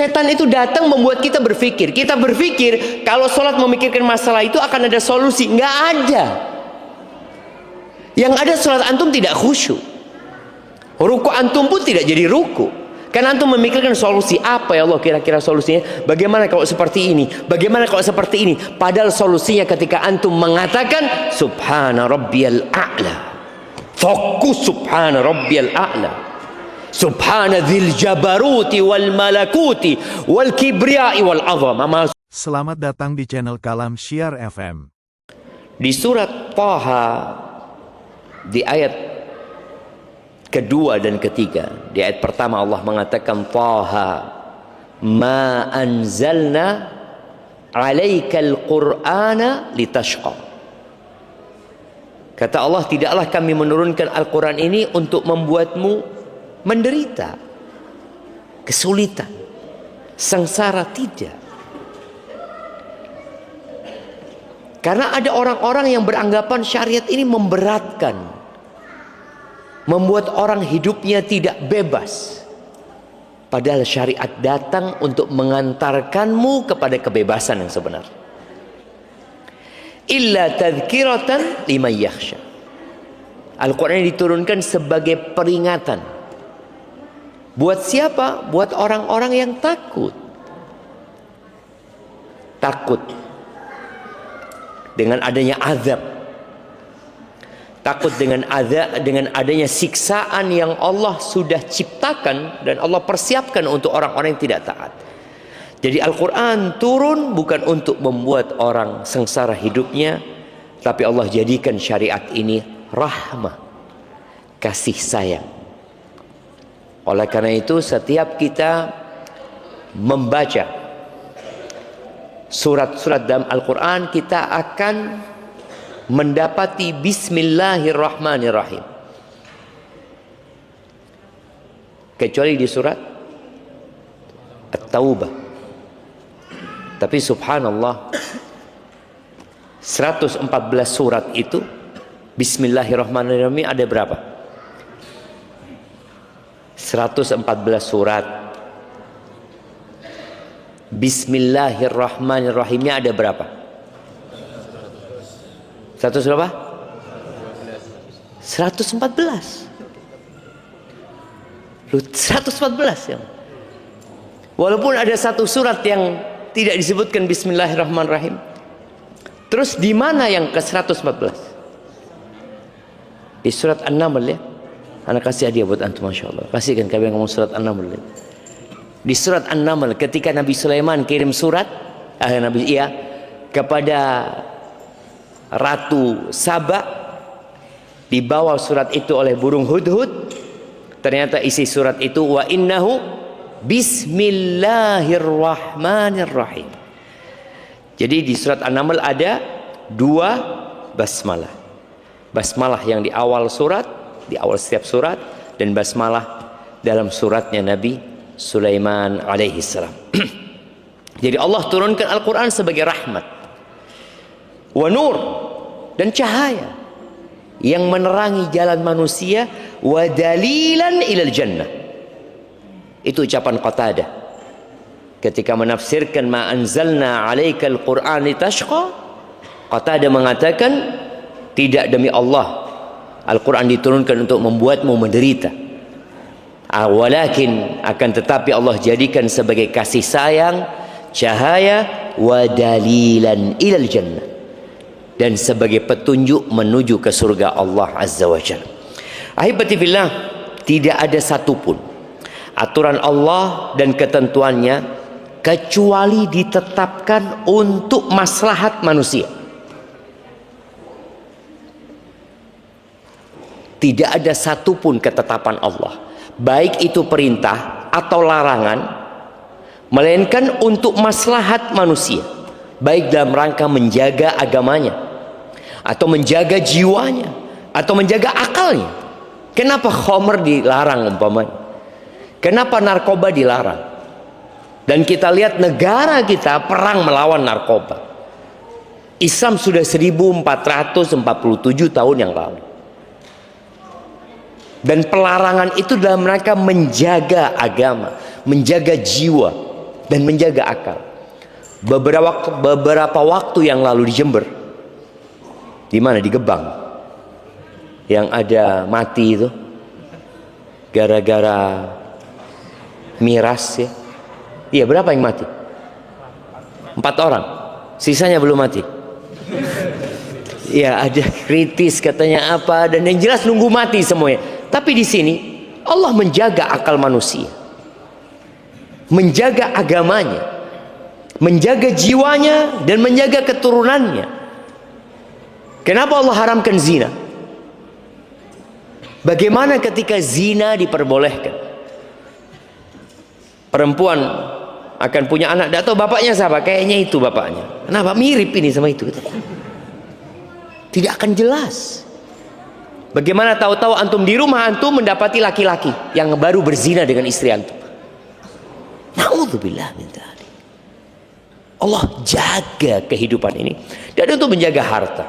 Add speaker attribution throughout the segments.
Speaker 1: Setan itu datang membuat kita berpikir. Kita berpikir kalau sholat memikirkan masalah itu akan ada solusi. Nggak ada. Yang ada sholat antum tidak khusyuk. Ruku antum pun tidak jadi ruku. Karena antum memikirkan solusi. Apa ya Allah kira-kira solusinya? Bagaimana kalau seperti ini? Bagaimana kalau seperti ini? Padahal solusinya ketika antum mengatakan Subhana Rabbiyal A'la. Fokus Subhana Rabbiyal A'la. Subhana dzil jabaruti wal malakuti wal kibriyai wal azama.
Speaker 2: Selamat datang di channel Kalam Syiar FM.
Speaker 1: Di surat Thaha di ayat kedua dan ketiga, di ayat pertama Allah mengatakan Thaha ma anzalna 'alaikal qur'ana litashqa. Kata Allah, tidaklah kami menurunkan Al-Quran ini untuk membuatmu menderita, kesulitan, sengsara, tidak. Karena ada orang-orang yang beranggapan syariat ini memberatkan, membuat orang hidupnya tidak bebas. Padahal syariat datang untuk mengantarkanmu kepada kebebasan yang sebenar. Illa tadhkiratan liman yakhsha. Al-Quran diturunkan sebagai peringatan. Buat siapa? Buat orang-orang yang takut. Takut dengan adanya azab. Takut dengan adanya siksaan yang Allah sudah ciptakan dan Allah persiapkan untuk orang-orang yang tidak taat. Jadi Al-Quran turun bukan untuk membuat orang sengsara hidupnya, tapi Allah jadikan syariat ini rahmah, kasih sayang. Oleh karena itu setiap kita membaca surat-surat dalam Al-Quran, kita akan mendapati Bismillahirrahmanirrahim. Kecuali di surat At-Taubah. Tapi subhanallah, 114 surat itu Bismillahirrahmanirrahim ada berapa? 114 surat. Bismillahirrahmanirrahimnya ada berapa? 100 berapa? 114. 114 ya. Walaupun ada satu surat yang tidak disebutkan Bismillahirrahmanirrahim. Terus di mana yang ke 114? Di surat An-Naml ya. Anak kasih hadiah buat antum, Masya Allah. Kasihkan kami yang ngomong surat An-Naml. Di surat An-Naml ketika Nabi Sulaiman kirim surat kepada Ratu Saba, dibawa surat itu oleh burung hudhud. Ternyata isi surat itu wa innahu Bismillahirrahmanirrahim. Jadi di surat An-Naml ada 2 basmalah. Basmalah yang di awal surat, di awal setiap surat, dan basmalah dalam suratnya Nabi Sulaiman alaihi salam. Jadi Allah turunkan Al-Quran sebagai rahmat, wa nur, dan cahaya yang menerangi jalan manusia, wa dalilan ilal jannah. Itu ucapan Qatadah ketika menafsirkan ma anzalna 'alaikal Qur'an litashqa. Qatadah mengatakan, tidak, demi Allah, Al-Quran diturunkan untuk membuatmu menderita. Walakin, akan tetapi Allah jadikan sebagai kasih sayang, cahaya, wa dalilan ilal jannah, dan sebagai petunjuk menuju ke surga Allah Azza wa Jalla. Ahibati fillah, tidak ada satupun aturan Allah dan ketentuannya kecuali ditetapkan untuk maslahat manusia. Tidak ada satupun ketetapan Allah, baik itu perintah atau larangan, melainkan untuk maslahat manusia, baik dalam rangka menjaga agamanya, atau menjaga jiwanya, atau menjaga akalnya. Kenapa khamr dilarang umpamanya? Kenapa narkoba dilarang? Dan kita lihat negara kita perang melawan narkoba. Islam sudah 1447 tahun yang lalu. Dan pelarangan itu dalam rangka menjaga agama, menjaga jiwa, dan menjaga akal. Beberapa waktu yang lalu di Jember, di mana, di Gebang, yang ada mati itu gara-gara miras ya. Iya, berapa yang mati? 4 orang, sisanya belum mati. Ya, ada kritis katanya apa, dan yang jelas nunggu mati semuanya. Tapi di sini Allah menjaga akal manusia, menjaga agamanya, menjaga jiwanya, dan menjaga keturunannya. Kenapa Allah haramkan zina? Bagaimana ketika zina diperbolehkan? Perempuan akan punya anak, tidak tahu bapaknya siapa, kayaknya itu bapaknya. Kenapa mirip ini sama itu? Tidak akan jelas. Bagaimana tahu-tahu antum di rumah antum mendapati laki-laki yang baru berzina dengan istri antum? Na'udzubillah min dzalik. Allah jaga kehidupan ini. Dan untuk menjaga harta.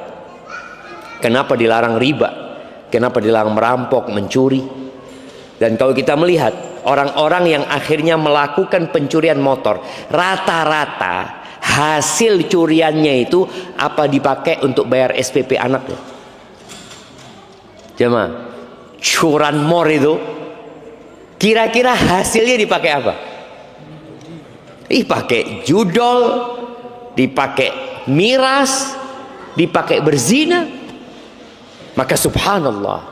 Speaker 1: Kenapa dilarang riba? Kenapa dilarang merampok, mencuri? Dan kalau kita melihat orang-orang yang akhirnya melakukan pencurian motor, rata-rata hasil curiannya itu apa dipakai untuk bayar SPP anaknya? Jemaah, curanmor itu kira-kira hasilnya dipakai apa? Dipakai judol, dipakai miras, dipakai berzina. Maka subhanallah,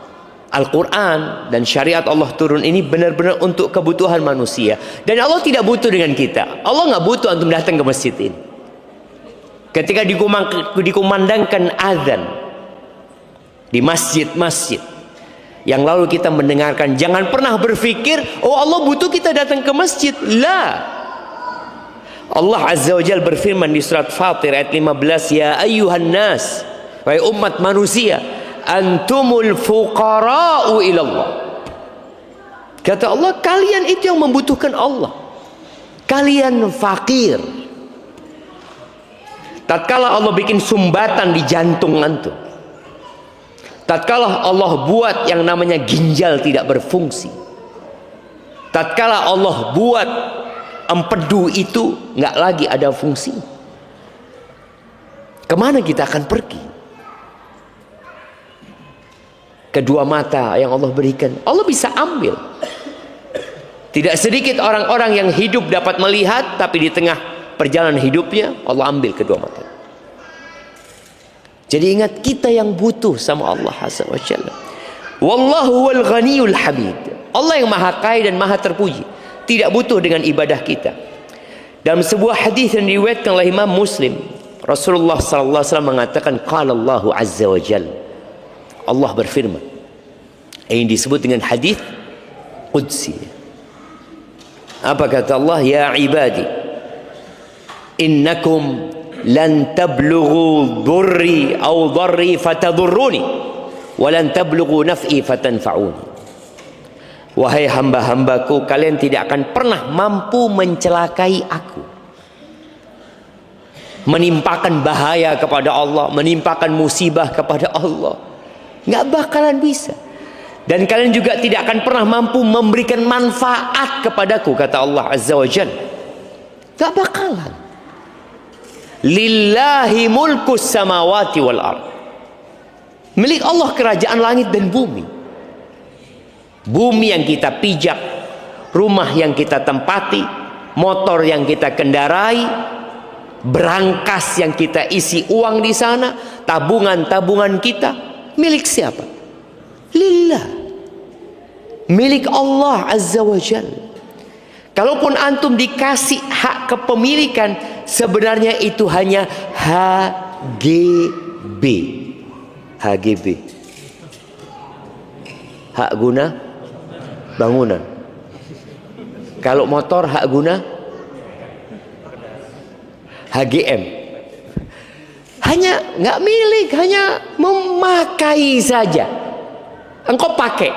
Speaker 1: Al-Quran dan syariat Allah turun ini benar-benar untuk kebutuhan manusia. Dan Allah tidak butuh dengan kita. Allah nggak butuh antum datang ke masjid ini. Ketika dikumandangkan azan di masjid-masjid, yang lalu kita mendengarkan, jangan pernah berpikir, oh Allah butuh kita datang ke masjid. La. Allah Azza wa Jalla berfirman di surat Fatir ayat 15, ya ayyuhan nas, wahai umat manusia, antumul fuqara'u ilallah. Kata Allah, kalian itu yang membutuhkan Allah. Kalian fakir. Tatkala Allah bikin sumbatan di jantung antum, tatkala Allah buat yang namanya ginjal tidak berfungsi, tatkala Allah buat empedu itu nggak lagi ada fungsi, kemana kita akan pergi? Kedua mata yang Allah berikan, Allah bisa ambil. Tidak sedikit orang-orang yang hidup dapat melihat, tapi di tengah perjalanan hidupnya Allah ambil kedua mata. Jadi ingat, kita yang butuh sama Allah Azza wa Jalla. Wallahu wal ghaniyul hamid. Allah yang maha kaya dan maha terpuji, tidak butuh dengan ibadah kita. Dalam sebuah hadis yang diriwayatkan oleh Imam Muslim, Rasulullah sallallahu alaihi wasallam mengatakan, qala Allahu Azza wa Jalla, Allah berfirman, ini disebut dengan hadis qudsi. Apa kata Allah? Ya ibadi, innakum lan tablughu dhurri aw dharri fatadurruni wa lan tablughu naf'i fatanfa'uni. Wahai hamba-hambaku, kalian tidak akan pernah mampu mencelakai aku, menimpakan bahaya kepada Allah, menimpakan musibah kepada Allah. Nggak bakalan bisa. Dan kalian juga tidak akan pernah mampu memberikan manfaat kepadaku, kata Allah Azza wa Jalla. Nggak bakalan. Lillahi mulkus samawati wal ard. Milik Allah kerajaan langit dan bumi. Bumi yang kita pijak, rumah yang kita tempati, motor yang kita kendarai, berangkas yang kita isi uang di sana, tabungan-tabungan kita, milik siapa? Lillah. Milik Allah Azza wa Jalla. Kalaupun antum dikasih hak kepemilikan, sebenarnya itu hanya HGB. HGB. Hak guna bangunan. Kalau motor hak guna HGM. Hanya nggak milik, hanya memakai saja. Engkau pakai,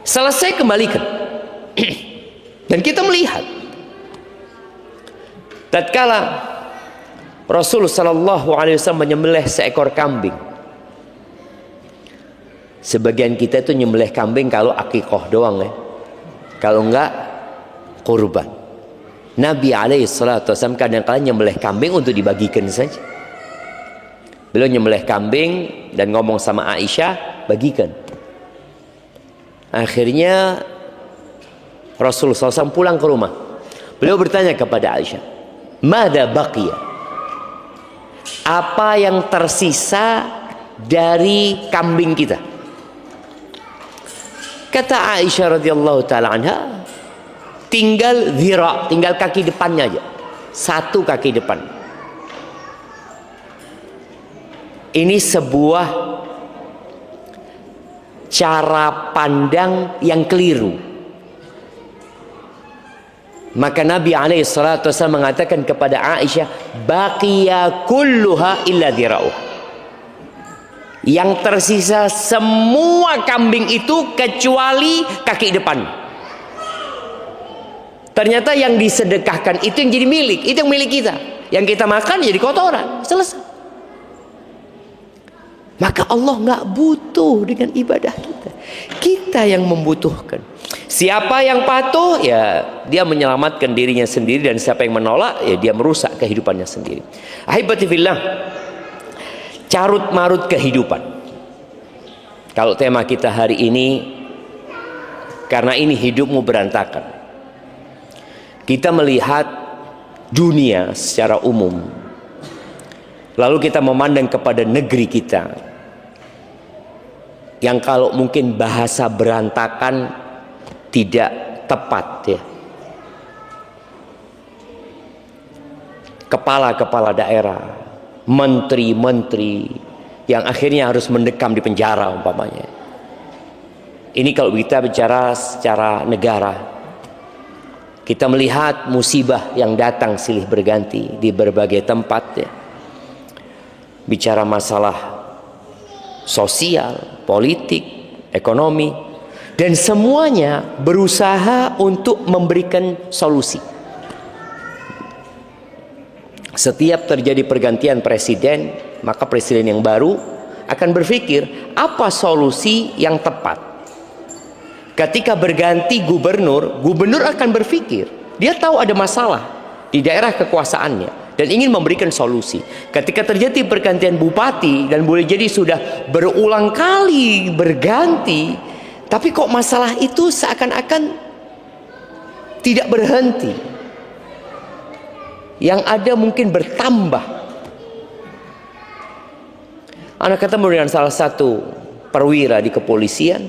Speaker 1: selesai kembalikan. Dan kita melihat tatkala Rasul sallallahu alaihi wasallam menyembelih seekor kambing. Sebagian kita itu nyembelih kambing kalau akikah doang ya. Kalau enggak kurban. Nabi SAW kadang-kadang nyembelih kambing untuk dibagikan saja. Beliau nyembelih kambing dan ngomong sama Aisyah, bagikan. Akhirnya Rasulullah SAW pulang ke rumah. Beliau bertanya kepada Aisyah, "Mada baqiya?" Apa yang tersisa dari kambing kita? Kata Aisyah radhiyallahu taala anha, tinggal dhira, tinggal kaki depannya aja. Satu kaki depan. Ini sebuah cara pandang yang keliru. Maka Nabi SAW mengatakan kepada Aisyah, baqiya kulluha illa dhira'uha. Yang tersisa semua kambing itu kecuali kaki depan. Ternyata yang disedekahkan itu yang jadi milik, itu yang milik kita. Yang kita makan jadi kotoran, selesai. Maka Allah nggak butuh dengan ibadah kita. Kita yang membutuhkan. Siapa yang patuh, ya dia menyelamatkan dirinya sendiri, dan siapa yang menolak, ya dia merusak kehidupannya sendiri. Ahibati fillah, carut marut kehidupan. Kalau tema kita hari ini, karena ini hidupmu berantakan. Kita melihat dunia secara umum, lalu kita memandang kepada negeri kita, yang kalau mungkin bahasa berantakan tidak tepat, ya. Kepala-kepala daerah, menteri-menteri yang akhirnya harus mendekam di penjara umpamanya. Ini kalau kita bicara secara negara. Kita melihat musibah yang datang silih berganti di berbagai tempat, ya. Bicara masalah sosial, politik, ekonomi, dan semuanya berusaha untuk memberikan solusi. Setiap terjadi pergantian presiden, maka presiden yang baru akan berpikir apa solusi yang tepat. Ketika berganti gubernur, gubernur akan berpikir, dia tahu ada masalah di daerah kekuasaannya dan ingin memberikan solusi. Ketika terjadi pergantian bupati, dan boleh jadi sudah berulang kali berganti, tapi kok masalah itu seakan-akan tidak berhenti. Yang ada mungkin bertambah. Anak ketemu dengan salah satu perwira di kepolisian.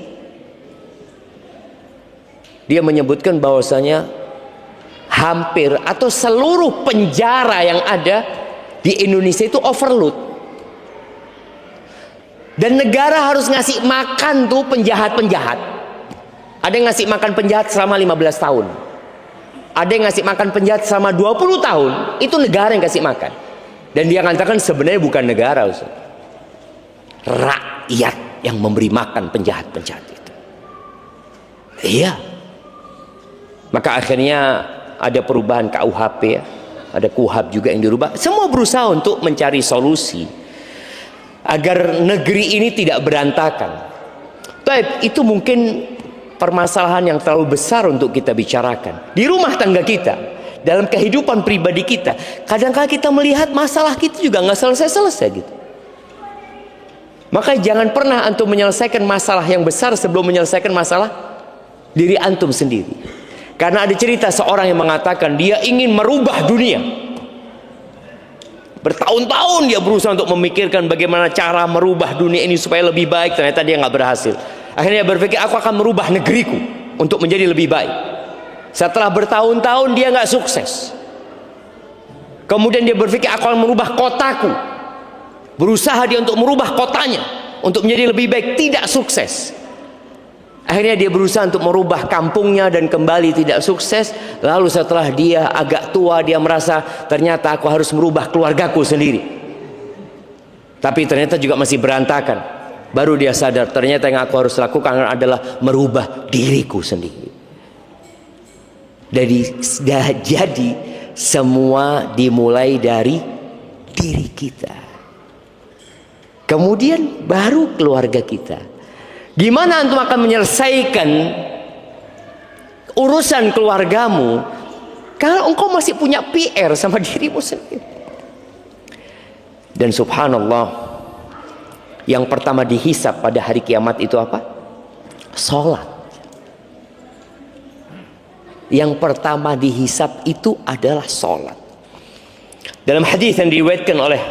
Speaker 1: Dia menyebutkan bahwasanya hampir atau seluruh penjara yang ada di Indonesia itu overload. Dan negara harus ngasih makan tuh penjahat-penjahat. Ada yang ngasih makan penjahat selama 15 tahun. Ada yang ngasih makan penjahat selama 20 tahun. Itu negara yang kasih makan. Dan dia mengatakan sebenarnya bukan negara, Ustaz. Rakyat yang memberi makan penjahat-penjahat itu. Iya. Maka akhirnya ada perubahan KUHP, ya. Ada KUHAP juga yang dirubah. Semua berusaha untuk mencari solusi agar negeri ini tidak berantakan. Tapi itu mungkin permasalahan yang terlalu besar untuk kita bicarakan. Di rumah tangga kita, dalam kehidupan pribadi kita, kadang-kadang kita melihat masalah kita juga nggak selesai-selesai gitu. Maka jangan pernah antum menyelesaikan masalah yang besar sebelum menyelesaikan masalah diri antum sendiri. Karena ada cerita seorang yang mengatakan dia ingin merubah dunia. Bertahun-tahun dia berusaha untuk memikirkan bagaimana cara merubah dunia ini supaya lebih baik. Ternyata dia nggak berhasil. Akhirnya dia berpikir, aku akan merubah negeriku untuk menjadi lebih baik. Setelah bertahun-tahun dia nggak sukses. Kemudian dia berpikir, aku akan merubah kotaku. Berusaha dia untuk merubah kotanya untuk menjadi lebih baik, tidak sukses. Akhirnya dia berusaha untuk merubah kampungnya dan kembali tidak sukses. Lalu setelah dia agak tua, dia merasa ternyata aku harus merubah keluargaku sendiri. Tapi ternyata juga masih berantakan. Baru dia sadar ternyata yang aku harus lakukan adalah merubah diriku sendiri. Jadi semua dimulai dari diri kita. Kemudian baru keluarga kita. Gimana antum akan menyelesaikan urusan keluargamu Kalau engkau masih punya PR sama dirimu sendiri. Dan subhanallah, yang pertama dihisab pada hari kiamat itu apa? Salat. Yang pertama dihisab itu adalah salat. Dalam hadis yang diriwayatkan oleh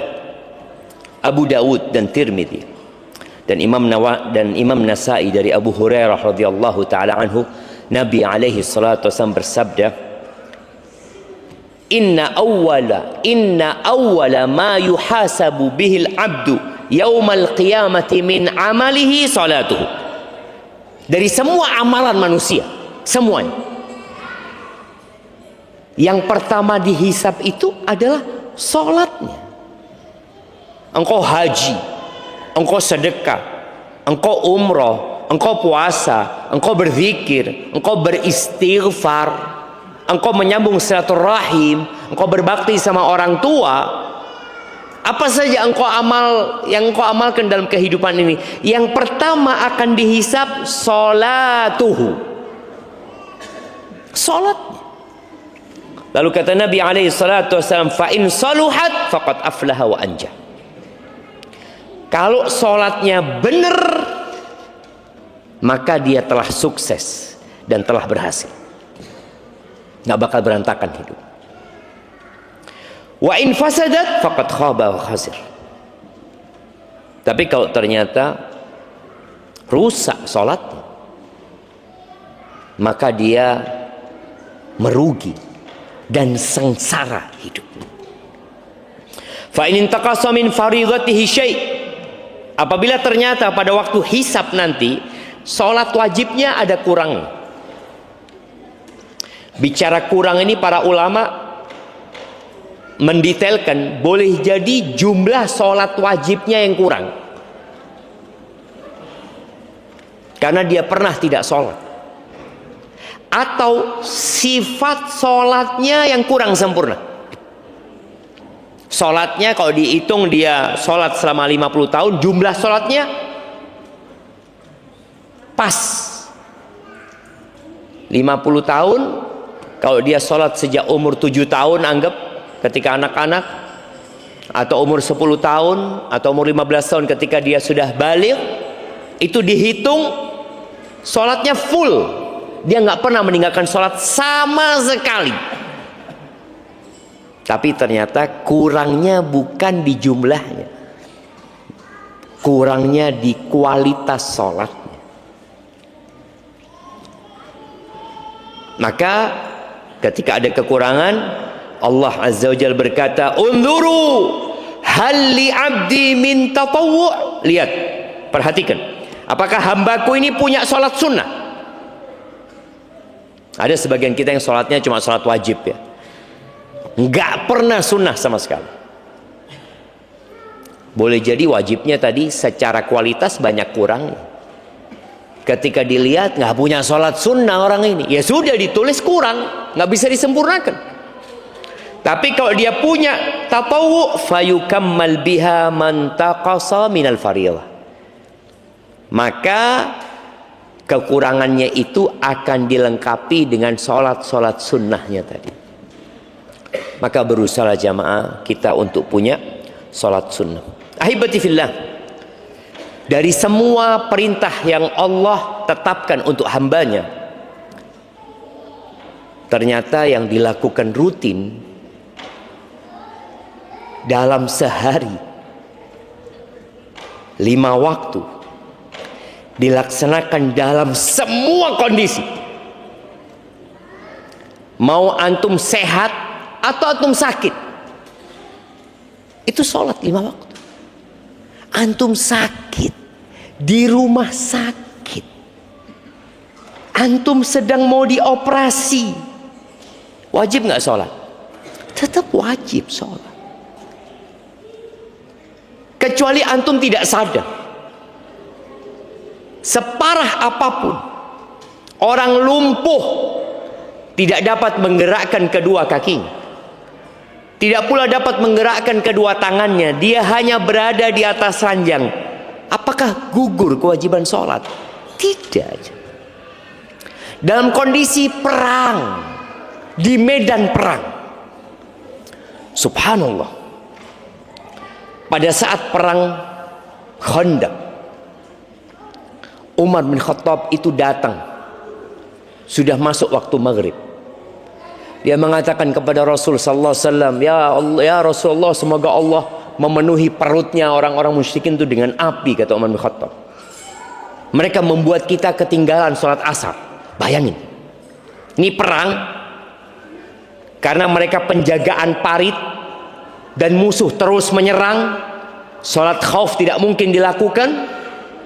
Speaker 1: Abu Dawud dan Tirmidzi dan Imam Nasa'i dari Abu Hurairah radhiyallahu taala anhu, Nabi alaihi salatu wasallam bersabda, Inna awwala ma yuhasabu bihil abdu yaumal qiyamati min amalihi salatuhu. Dari semua amalan manusia, semuanya, yang pertama dihisab itu adalah salatnya. Engkau haji, engkau sedekah, engkau umroh, engkau puasa, engkau berzikir, engkau beristighfar, engkau menyambung silaturahim, engkau berbakti sama orang tua. Apa saja yang engkau amalkan dalam kehidupan ini, yang pertama akan dihisab salatuhu, salatnya. Lalu kata Nabi alaihi salatu wasallam, fa in saluhat faqad aflaha wa anja. Kalau salatnya benar, maka dia telah sukses dan telah berhasil. Nggak bakal berantakan hidup. Wa in fasadat faqad khaba wa khasir. Tapi kalau ternyata rusak salatnya, maka dia merugi dan sengsara hidupnya. Fa in intaqasa min fardhatihi syai', apabila ternyata pada waktu hisab nanti salat wajibnya ada kurang. Bicara kurang ini para ulama mendetailkan, boleh jadi jumlah salat wajibnya yang kurang karena dia pernah tidak salat, atau sifat salatnya yang kurang sempurna. Salatnya kalau dihitung dia salat selama 50 tahun, jumlah salatnya pas 50 tahun. Kalau dia salat sejak umur 7 tahun, anggap ketika anak-anak, atau umur 10 tahun, atau umur 15 tahun ketika dia sudah baligh, itu dihitung salatnya full. Dia nggak pernah meninggalkan salat sama sekali. Tapi ternyata kurangnya bukan di jumlahnya, kurangnya di kualitas salatnya. Maka ketika ada kekurangan, Allah Azza wa Jalla berkata, "Unzuru hal li 'abdi min tatawwu'." Lihat, perhatikan, apakah hambaku ini punya salat sunnah? Ada sebagian kita yang salatnya cuma salat wajib ya, nggak pernah sunnah sama sekali. Boleh jadi wajibnya tadi secara kualitas banyak kurangnya. Ketika dilihat nggak punya sholat sunnah orang ini, ya sudah ditulis kurang, nggak bisa disempurnakan. Tapi kalau dia punya tatawwu, fayukammal biha man taqasa minal fardhiyah, maka kekurangannya itu akan dilengkapi dengan sholat sunnahnya tadi. Maka berusaha jamaah kita untuk punya sholat sunnah. Ahibati fillah, dari semua perintah yang Allah tetapkan untuk hambanya, ternyata yang dilakukan rutin dalam sehari 5 waktu, dilaksanakan dalam semua kondisi, mau antum sehat atau antum sakit, itu sholat 5 waktu. Antum sakit di rumah sakit, antum sedang mau dioperasi, wajib nggak sholat? Tetap wajib sholat, kecuali antum tidak sadar. Separah apapun orang lumpuh, tidak dapat menggerakkan kedua kakinya, tidak pula dapat menggerakkan kedua tangannya, dia hanya berada di atas ranjang, apakah gugur kewajiban sholat? Tidak. Dalam kondisi perang, di medan perang. Subhanallah. Pada saat perang Khandaq, Umar bin Khattab itu datang. Sudah masuk waktu maghrib. Dia mengatakan kepada Rasul sallallahu alaihi wasallam, "Ya Allah, ya Rasulullah, semoga Allah memenuhi perutnya orang-orang musyrikin itu dengan api," kata Umar bin Khattab. Mereka membuat kita ketinggalan sholat asar. Bayangin, ini perang karena mereka penjagaan parit dan musuh terus menyerang. Sholat khauf tidak mungkin dilakukan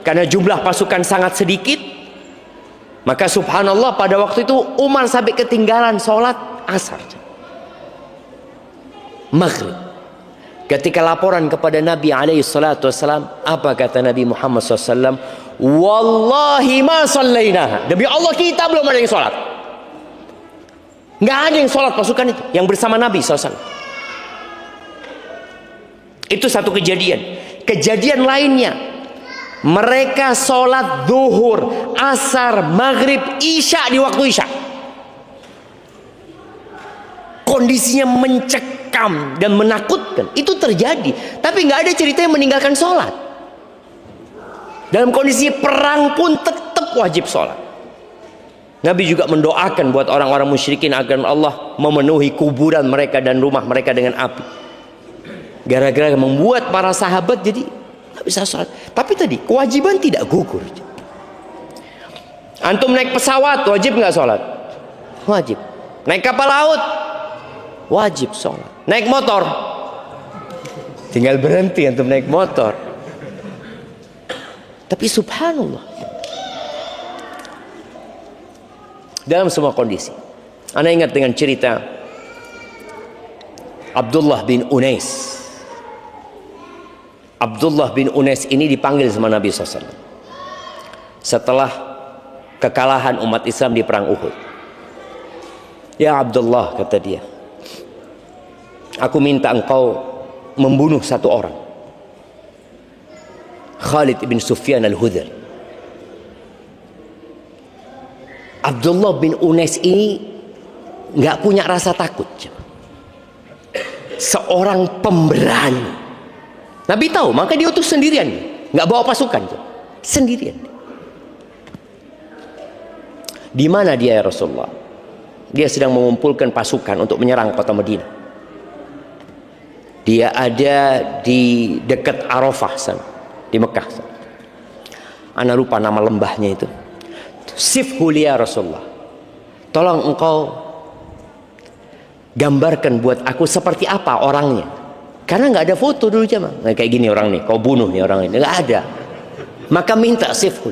Speaker 1: karena jumlah pasukan sangat sedikit. Maka subhanallah, pada waktu itu Umar sampai ketinggalan sholat asar, maghrib. Ketika laporan kepada Nabi SAW, apa kata Nabi Muhammad SAW? Wallahi ma sallainaha. Demi Allah, kita belum ada yang sholat. Nggak ada yang sholat pasukan itu yang bersama Nabi SAW. Itu satu kejadian. Kejadian lainnya, mereka sholat zuhur, asar, maghrib, isya di waktu isya. Kondisinya mencekam dan menakutkan. Itu terjadi, tapi nggak ada cerita yang meninggalkan sholat. Dalam kondisi perang pun tetap wajib sholat. Nabi juga mendoakan buat orang-orang musyrikin agar Allah memenuhi kuburan mereka dan rumah mereka dengan api. Gara-gara membuat para sahabat jadi nggak bisa sholat. Tapi tadi kewajiban tidak gugur. Antum naik pesawat wajib nggak sholat? Wajib. Naik kapal laut wajib sholat. Naik motor tinggal berhenti antum naik motor. Tapi subhanallah, dalam semua kondisi. Anda ingat dengan cerita Abdullah bin Unais. Abdullah bin Unais ini dipanggil sama Nabi SAW setelah kekalahan umat Islam di perang Uhud. Ya Abdullah, kata dia, aku minta engkau membunuh satu orang, Khalid bin Sufyan al-Hudhali. Abdullah bin Unais ini nggak punya rasa takut, seorang pemberani. Nabi tahu, maka dia utus sendirian, nggak bawa pasukan, sendirian. Di mana dia ya Rasulullah? Dia sedang mengumpulkan pasukan untuk menyerang kota Madinah. Dia ada di dekat Arafah sana, di Mekah. Ana lupa nama lembahnya itu. Sifhu li ya Rasulullah, tolong engkau gambarkan buat aku seperti apa orangnya. Karena nggak ada foto dulu zaman. Nah, kayak gini orang nih, kau bunuh nih orang ini, nggak ada. Maka minta sifhu.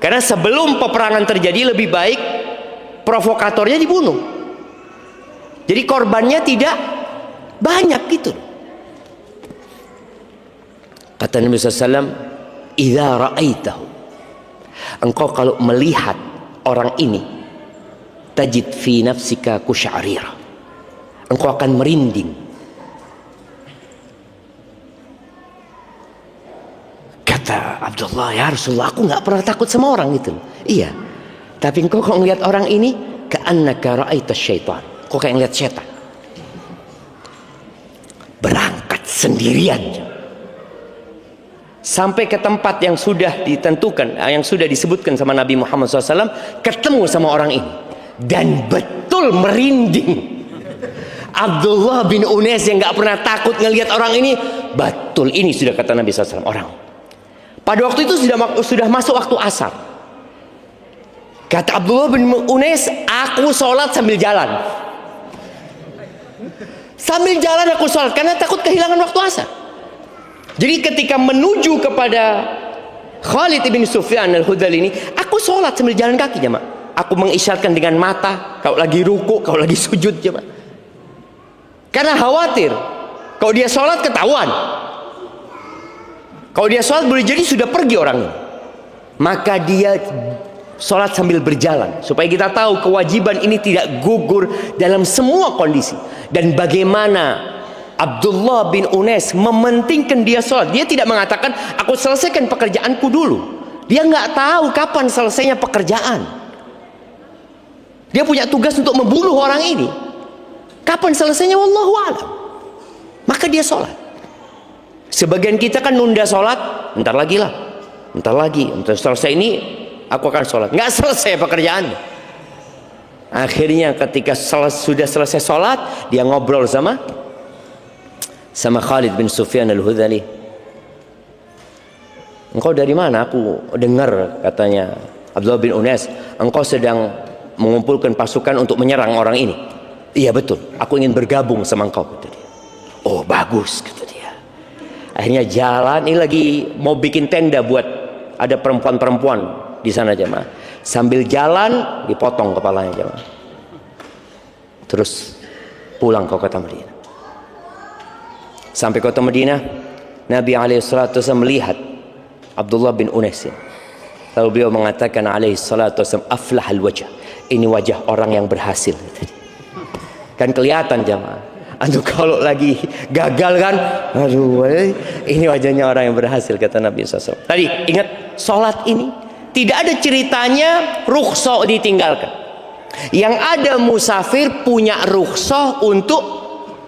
Speaker 1: Karena sebelum peperangan terjadi lebih baik provokatornya dibunuh. Jadi korbannya tidak banyak gitu. Kata Nabi SAW, "Idza ra'aitahu," engkau kalau melihat orang ini, tajid fi nafsika kusy'arira, engkau akan merinding. Kata Abdullah, ya Rasulullah, aku nggak pernah takut sama orang gitu. Iya, tapi engkau kalau ngelihat orang ini, ka'annaka ra'aita syaitan, kau kayak ngelihat setan. Berangkat sendirian sampai ke tempat yang sudah ditentukan, yang sudah disebutkan sama Nabi Muhammad SAW, ketemu sama orang ini dan betul merinding. Abdullah bin Unais yang nggak pernah takut ngelihat orang ini, betul ini sudah kata Nabi SAW orang. Pada waktu itu sudah masuk waktu asar. Kata Abdullah bin Unais, aku sholat sambil jalan. Sambil jalan aku sholat karena takut kehilangan waktu asar. Jadi ketika menuju kepada Khalid bin Sufyan al-Hudhali ini, aku sholat sambil jalan kaki, jemaah. Aku mengisyaratkan dengan mata, kalau lagi ruku, kalau lagi sujud, jemaah. Karena khawatir kalau dia sholat ketahuan. Kalau dia sholat boleh jadi sudah pergi orangnya. Maka dia sholat sambil berjalan, supaya kita tahu kewajiban ini tidak gugur dalam semua kondisi. Dan bagaimana Abdullah bin Unais mementingkan dia sholat. Dia tidak mengatakan aku selesaikan pekerjaanku dulu. Dia nggak tahu kapan selesainya pekerjaan. Dia punya tugas untuk membunuh orang ini. Kapan selesainya? Wallahu a'lam. Maka dia sholat. Sebagian kita kan nunda sholat, bentar lagi lah, bentar lagi, bentar selesai ini aku akan sholat. Nggak selesai pekerjaannya. Akhirnya ketika sudah selesai sholat, dia ngobrol sama Khalid bin Sufyan al-Hudhali. Engkau dari mana? Aku dengar katanya Abdullah bin Unais, engkau sedang mengumpulkan pasukan untuk menyerang orang ini. Iya betul, aku ingin bergabung sama engkau, kata dia. Oh bagus, kata dia. Akhirnya jalan, ini lagi mau bikin tenda buat ada perempuan-perempuan di sana jemaah. Sambil jalan dipotong kepalanya jemaah. Terus pulang ke kota Madinah. Sampai kota Madinah, Nabi SAW melihat Abdullah bin Unais. Lalu beliau mengatakan SAW, aflahal wajah. Ini wajah orang yang berhasil. Kan kelihatan jemaah. Antum kalau lagi gagal kan, aduh, ini wajahnya orang yang berhasil, kata Nabi SAW. Tadi ingat, sholat ini tidak ada ceritanya rukhsah ditinggalkan. Yang ada musafir punya rukhsah untuk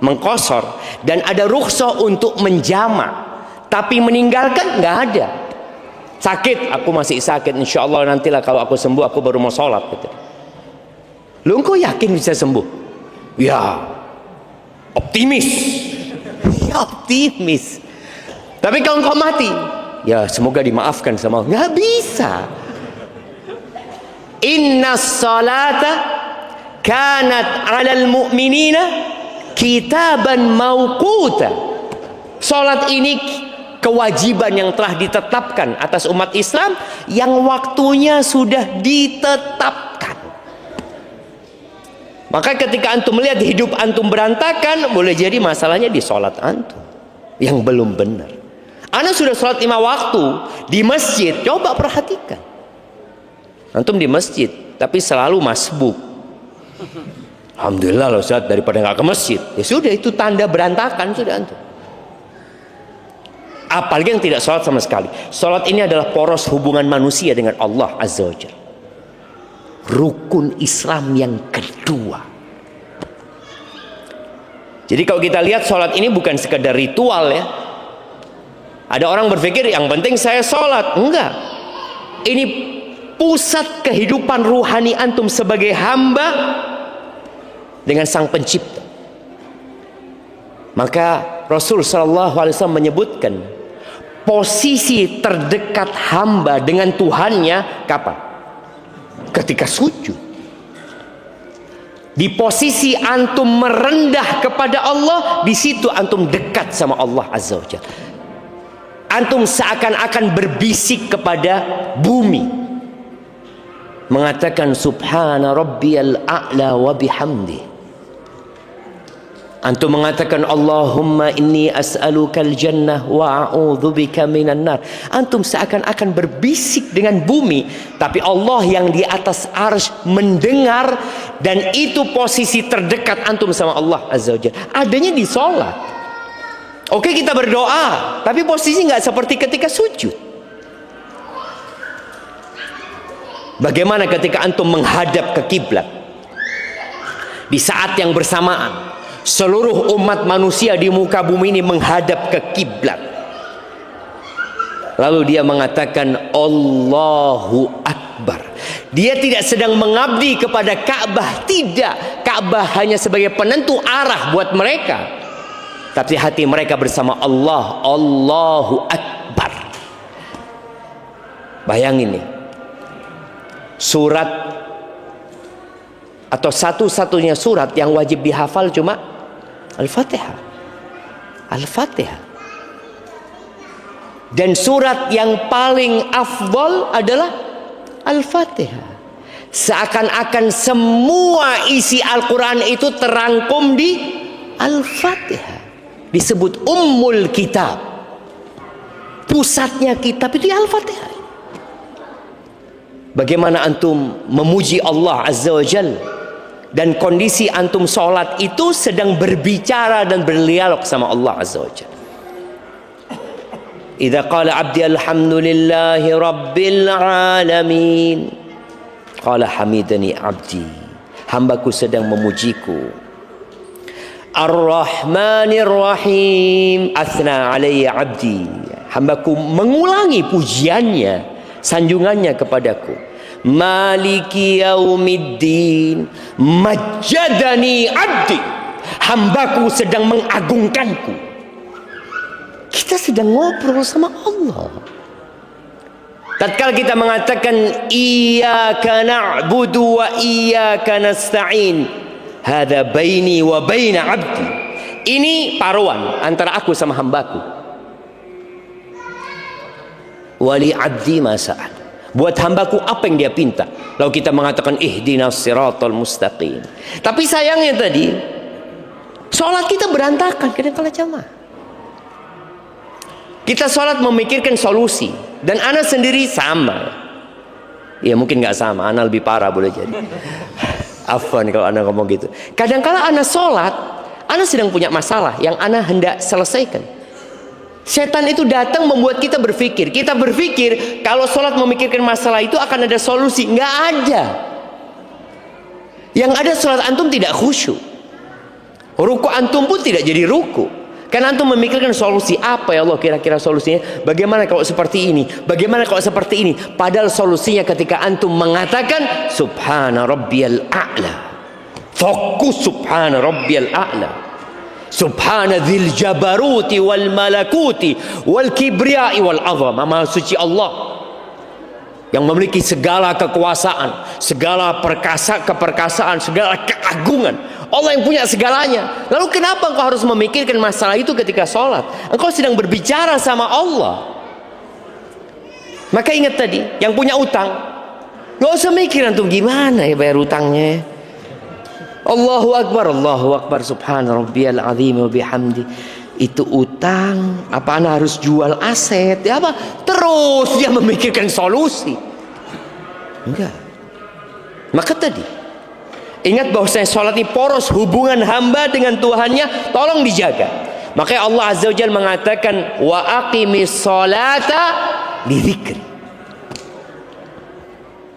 Speaker 1: mengqasar dan ada rukhsah untuk menjamak, tapi meninggalkan nggak ada. Sakit, aku masih sakit, insya Allah nantilah kalau aku sembuh aku baru mau sholat, gitu. Lu engkau yakin bisa sembuh? Ya, optimis. Ya, optimis. Tapi kalau engkau mati, ya semoga dimaafkan sama Allah. Nggak bisa. Inna salata kanat 'alal mu'minina kitaban mauquta. Salat ini kewajiban yang telah ditetapkan atas umat Islam yang waktunya sudah ditetapkan. Maka ketika antum melihat hidup antum berantakan, boleh jadi masalahnya di salat antum yang belum benar. Anda sudah salat 5 waktu di masjid, coba perhatikan. Antum di masjid tapi selalu masbuk. Alhamdulillah loh Ustaz, daripada nggak ke masjid. Ya sudah, itu tanda berantakan sudah antum. Apalagi yang tidak sholat sama sekali. Sholat ini adalah poros hubungan manusia dengan Allah Azza wa Jalla. Rukun Islam yang kedua. Jadi kalau kita lihat sholat ini bukan sekedar ritual ya. Ada orang berpikir yang penting saya sholat. Enggak. Ini pusat kehidupan ruhani antum sebagai hamba dengan Sang Pencipta. Maka Rasul sallallahu alaihi wasallam menyebutkan posisi terdekat hamba dengan Tuhannya kapan? Ketika sujud. Di posisi antum merendah kepada Allah, di situ antum dekat sama Allah Azza wa Jalla. Antum seakan-akan berbisik kepada bumi, mengatakan subhana rabbiyal a'la wa bihamdi. Antum mengatakan Allahumma inni as'alukal jannah wa a'udzubika minan nar. Antum seakan-akan berbisik dengan bumi, tapi Allah yang di atas arsy mendengar, dan itu posisi terdekat antum sama Allah Azza wa Jalla. Adanya di sholat. Oke, kita berdoa, tapi posisi nggak seperti ketika sujud. Bagaimana ketika antum menghadap ke kiblat? Di saat yang bersamaan seluruh umat manusia di muka bumi ini menghadap ke kiblat. Lalu dia mengatakan Allahu Akbar. Dia tidak sedang mengabdi kepada Ka'bah, tidak. Ka'bah hanya sebagai penentu arah buat mereka. Tapi hati mereka bersama Allah. Allahu Akbar. Bayangin nih, surat atau satu-satunya surat yang wajib dihafal cuma Al-Fatihah. Al-Fatihah. Dan surat yang paling afdal adalah Al-Fatihah. Seakan-akan semua isi Al-Quran itu terangkum di Al-Fatihah. Disebut Ummul Kitab. Pusatnya kitab itu Al-Fatihah. Bagaimana antum memuji Allah Azza wa Jalla, dan kondisi antum sholat itu sedang berbicara dan berdialog sama Allah Azza wa Jalla. Idza qala abdi alhamdulillahi rabbil alamin, qala hamidani abdi. hambaku sedang memujiku. Ar-Rahmanir Rahim, athna alayya abdi, hambaku mengulangi pujiannya, sanjungannya kepadaku. Maliki yaumiddin, majjadani abdi, hambaku sedang mengagungkanku. Kita sedang ngobrol sama Allah. Tatkala kita mengatakan iyyaka na'budu wa iyyaka nasta'in, hadza baini wa baina 'abdi. Ini paruan antara aku sama hambaku. Wali 'abdi ma sa'al. Buat hambaku apa yang dia pinta. Lalu kita mengatakan ihdinas siratal mustaqim. Tapi sayangnya tadi salat kita berantakan kadang-kala jamaah. Kita salat memikirkan solusi. Dan ana sendiri sama. Ya mungkin nggak sama, ana lebih parah boleh jadi. Afwan kalau ana ngomong gitu. Kadang-kala ana sholat, ana sedang punya masalah yang ana hendak selesaikan. Setan itu datang membuat kita berpikir. Kita berpikir kalau sholat memikirkan masalah itu akan ada solusi. Nggak ada. Yang ada sholat antum tidak khusyuk. Ruku antum pun tidak jadi ruku. Karena antum memikirkan solusi apa ya Allah kira-kira solusinya. Bagaimana kalau seperti ini? Bagaimana kalau seperti ini? Padahal solusinya ketika antum mengatakan Subhana Rabbiyal A'la. Fokus Subhana Rabbiyal A'la. Subhana dzil jabaruti wal malakuti wal kibriyai wal azam. Maha suci Allah yang memiliki segala kekuasaan, segala keperkasaan, segala keagungan. Allah yang punya segalanya. Lalu kenapa engkau harus memikirkan masalah itu ketika sholat? Engkau sedang berbicara sama Allah. Maka ingat tadi, yang punya utang, gak usah mikir antum gimana ya bayar utangnya. Allahu Akbar, subhana rabbiyal azim wa bihamdi. Itu utang, apa anda harus jual aset? Ya apa? Terus dia memikirkan solusi. Enggak. Maka tadi ingat bahwasanya sholat ini poros hubungan hamba dengan Tuhannya, tolong dijaga. Makanya Allah Azza wa Jalla mengatakan wa aqimis sholata li dzikri.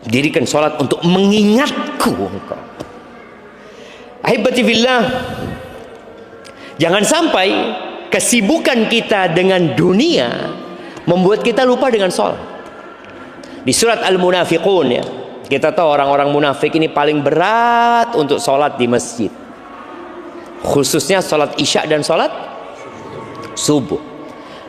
Speaker 1: Dirikan sholat untuk mengingatku engkau. Ahibati fillah, jangan sampai kesibukan kita dengan dunia membuat kita lupa dengan sholat. Di surat Al-Munafiqun ya, kita tahu orang-orang munafik ini paling berat untuk sholat di masjid. Khususnya sholat isya dan sholat subuh.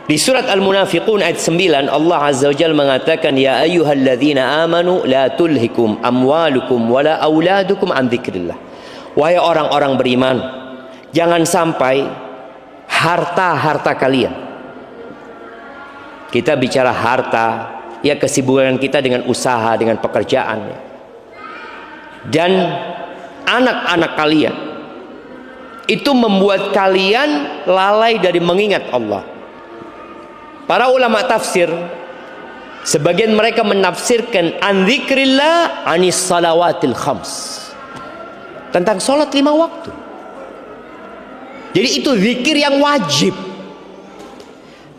Speaker 1: Di surat Al-Munafiqun ayat 9 Allah Azza wa Jalla mengatakan ya ayyuhalladzina amanu la tulhikum amwalukum wala auladukum an dzikrillah. Wahai orang-orang beriman, jangan sampai harta-harta kalian. Kita bicara harta, ya kesibukan kita dengan usaha, dengan pekerjaan, dan anak-anak kalian itu membuat kalian lalai dari mengingat Allah. Para ulama tafsir, sebagian mereka menafsirkan an dzikrillah anis salawatil khams, tentang sholat 5 waktu. Jadi itu zikir yang wajib.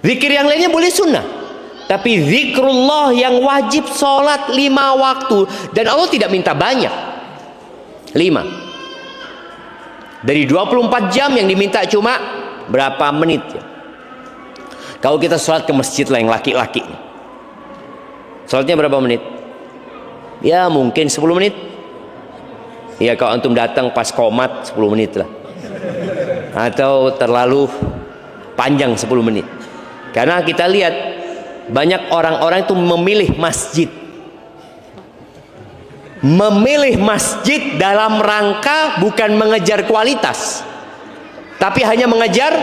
Speaker 1: Zikir yang lainnya boleh sunnah, tapi zikrullah yang wajib sholat 5 waktu. Dan Allah tidak minta banyak, 5. Dari 24 jam yang diminta cuma berapa menit ya. Kalau kita sholat ke masjid lah yang laki-laki, sholatnya berapa menit? Ya mungkin 10 menit. Ya kalau antum datang pas qomat 10 menit lah. Atau terlalu panjang 10 menit. Karena kita lihat banyak orang-orang itu memilih masjid. Memilih masjid dalam rangka bukan mengejar kualitas, tapi hanya mengejar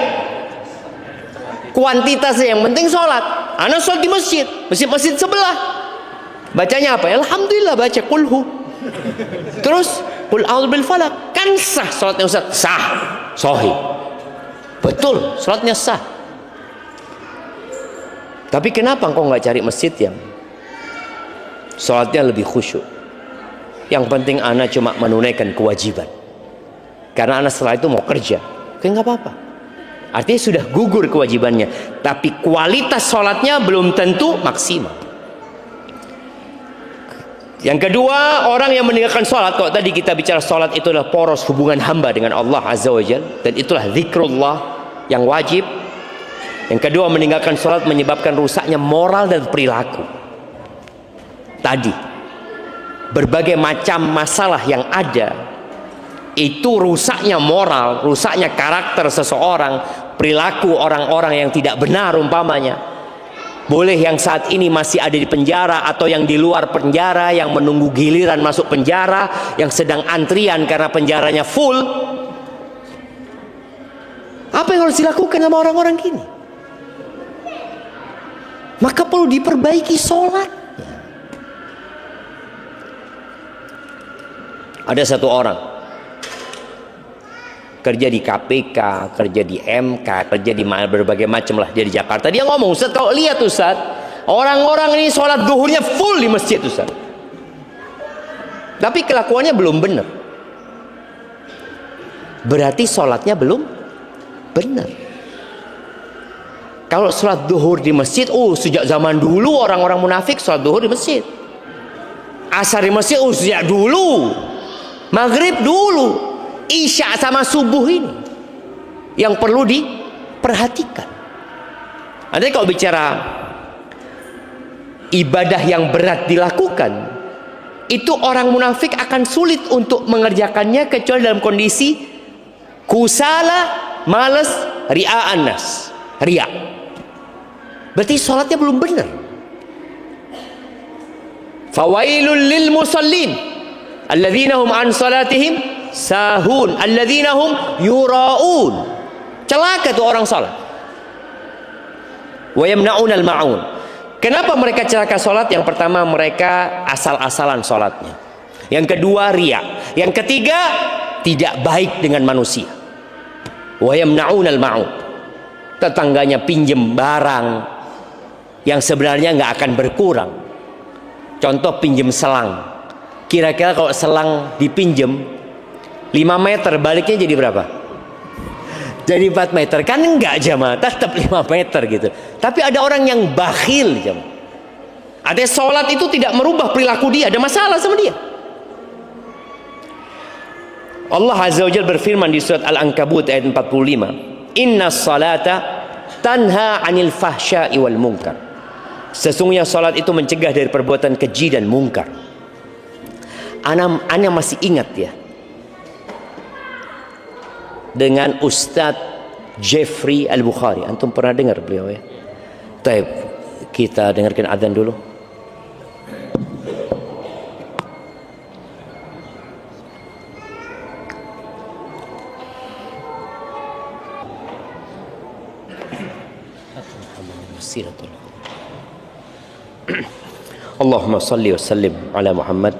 Speaker 1: kuantitas. Yang penting sholat. Anak sholat di masjid, masjid sebelah. Bacanya apa? Alhamdulillah baca kulhu. Terus qul a'udzu bil falaq. Kan sah sholatnya Ustaz? Sah. Sahih. Betul, sholatnya sah. Tapi kenapa engkau nggak cari masjid yang sholatnya lebih khusyuk? Yang penting anak cuma menunaikan kewajiban. Karena anak setelah itu mau kerja. Oke, nggak apa-apa. Artinya sudah gugur kewajibannya. Tapi kualitas sholatnya belum tentu maksimal. Yang kedua, orang yang meninggalkan sholat. Kalau tadi kita bicara sholat itu adalah poros hubungan hamba dengan Allah Azza wa Jalla, dan itulah zikrullah yang wajib. Yang kedua, meninggalkan sholat menyebabkan rusaknya moral dan perilaku. Tadi berbagai macam masalah yang ada itu rusaknya moral, rusaknya karakter seseorang, perilaku orang-orang yang tidak benar umpamanya. Boleh yang saat ini masih ada di penjara atau yang di luar penjara, yang menunggu giliran masuk penjara, yang sedang antrian karena penjaranya full. Apa yang harus dilakukan sama orang-orang gini? Maka perlu diperbaiki sholat. Ada satu orang kerja di KPK, kerja di MK, kerja di berbagai macam lah, dia di Jakarta. Dia ngomong, Ustaz, kalau lihat Ustaz, orang-orang ini sholat zuhurnya full di masjid Ustaz, tapi kelakuannya belum benar. Berarti sholatnya belum benar. Kalau sholat zuhur di masjid, sejak zaman dulu orang-orang munafik sholat zuhur di masjid. Asar di masjid, sejak dulu. Maghrib dulu. Isya sama subuh ini yang perlu diperhatikan. Nanti kalau bicara ibadah yang berat dilakukan, itu orang munafik akan sulit untuk mengerjakannya kecuali dalam kondisi kusala, malas, ria'an nas, ria'. Berarti sholatnya belum benar. Fawailul lil musallin alladzina hum an salatihim sahun, alladzina hum yura'un. Celaka tuh orang salat. Wa yamna'unal ma'un. Kenapa mereka celaka salat? Yang pertama, mereka asal-asalan salatnya. Yang kedua, riya. Yang ketiga, tidak baik dengan manusia. Wa yamna'unal ma'un. Tetangganya pinjem barang yang sebenarnya nggak akan berkurang. Contoh pinjem selang. Kira-kira kalau selang dipinjem 5 meter, baliknya jadi berapa? Jadi 4 meter. Kan enggak jamaah, tetap 5 meter gitu. Tapi ada orang yang bakhil jamaah. Ada sholat itu tidak merubah perilaku dia, ada masalah sama dia. Allah Azza wa Jalla berfirman di surat Al-Ankabut ayat 45, Inna salata tanha anil fahsya'i wal munkar. Sesungguhnya salat itu mencegah dari perbuatan keji dan mungkar. Ana masih ingat ya, dengan Ustadz Jeffrey Al-Bukhari. Antum pernah dengar beliau ya? Taib, kita dengarkan adzan dulu. Allahumma salli wa sallim ala Muhammad.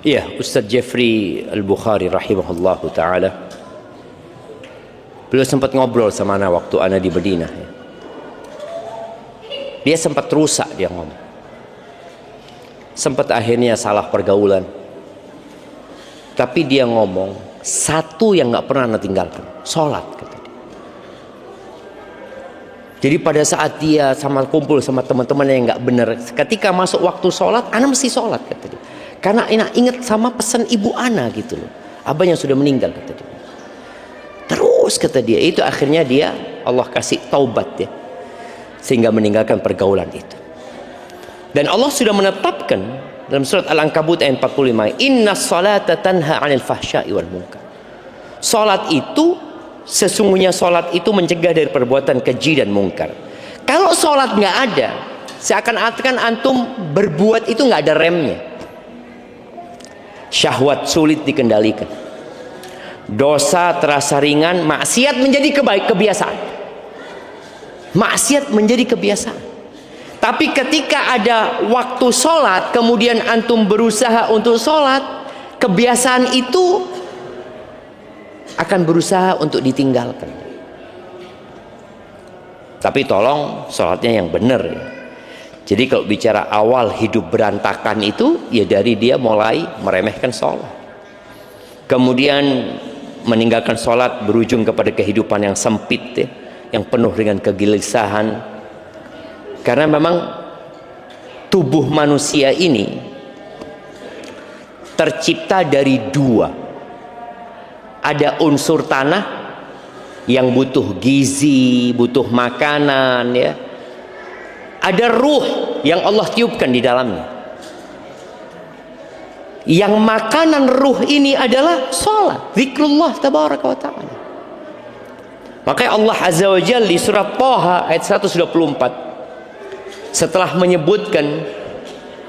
Speaker 1: Iya, Ustadz Jeffrey Al-Bukhari rahimahullahu ta'ala, beliau sempat ngobrol sama ana waktu ana di Madinah ya. Dia sempat rusak, dia ngomong, sempat akhirnya salah pergaulan. Tapi dia ngomong, satu yang gak pernah ana tinggalkan, sholat, kata dia. Jadi pada saat dia sama kumpul sama teman-teman yang gak benar, ketika masuk waktu sholat, ana mesti sholat, kata dia. Karena ingat sama pesan ibu ana gitu loh, abahnya sudah meninggal, kata dia. Terus kata dia, itu akhirnya dia Allah kasih taubat ya, sehingga meninggalkan pergaulan itu. Dan Allah sudah menetapkan dalam surat Al-Ankabut ayat 45, Inna salata tanha 'anil fahsya'i wal munkar. Salat itu, sesungguhnya salat itu mencegah dari perbuatan keji dan mungkar. Kalau salat nggak ada, seakan-akan antum berbuat itu nggak ada remnya. Syahwat sulit dikendalikan, dosa terasa ringan, maksiat menjadi kebiasaan. Maksiat menjadi kebiasaan. Tapi ketika ada waktu sholat, kemudian antum berusaha untuk sholat, kebiasaan itu akan berusaha untuk ditinggalkan. Tapi tolong sholatnya yang benar ya. Jadi kalau bicara awal hidup berantakan itu, ya dari dia mulai meremehkan sholat, kemudian meninggalkan sholat berujung kepada kehidupan yang sempit ya, yang penuh dengan kegelisahan. Karena memang tubuh manusia ini tercipta dari dua. Ada unsur tanah yang butuh gizi, butuh makanan, ya. Ada ruh yang Allah tiupkan di dalamnya. Yang makanan ruh ini adalah salat, zikrullah tabaraka wa ta'ala. Makanya Allah Azza wa Jalla di surat Thaha ayat 124 setelah menyebutkan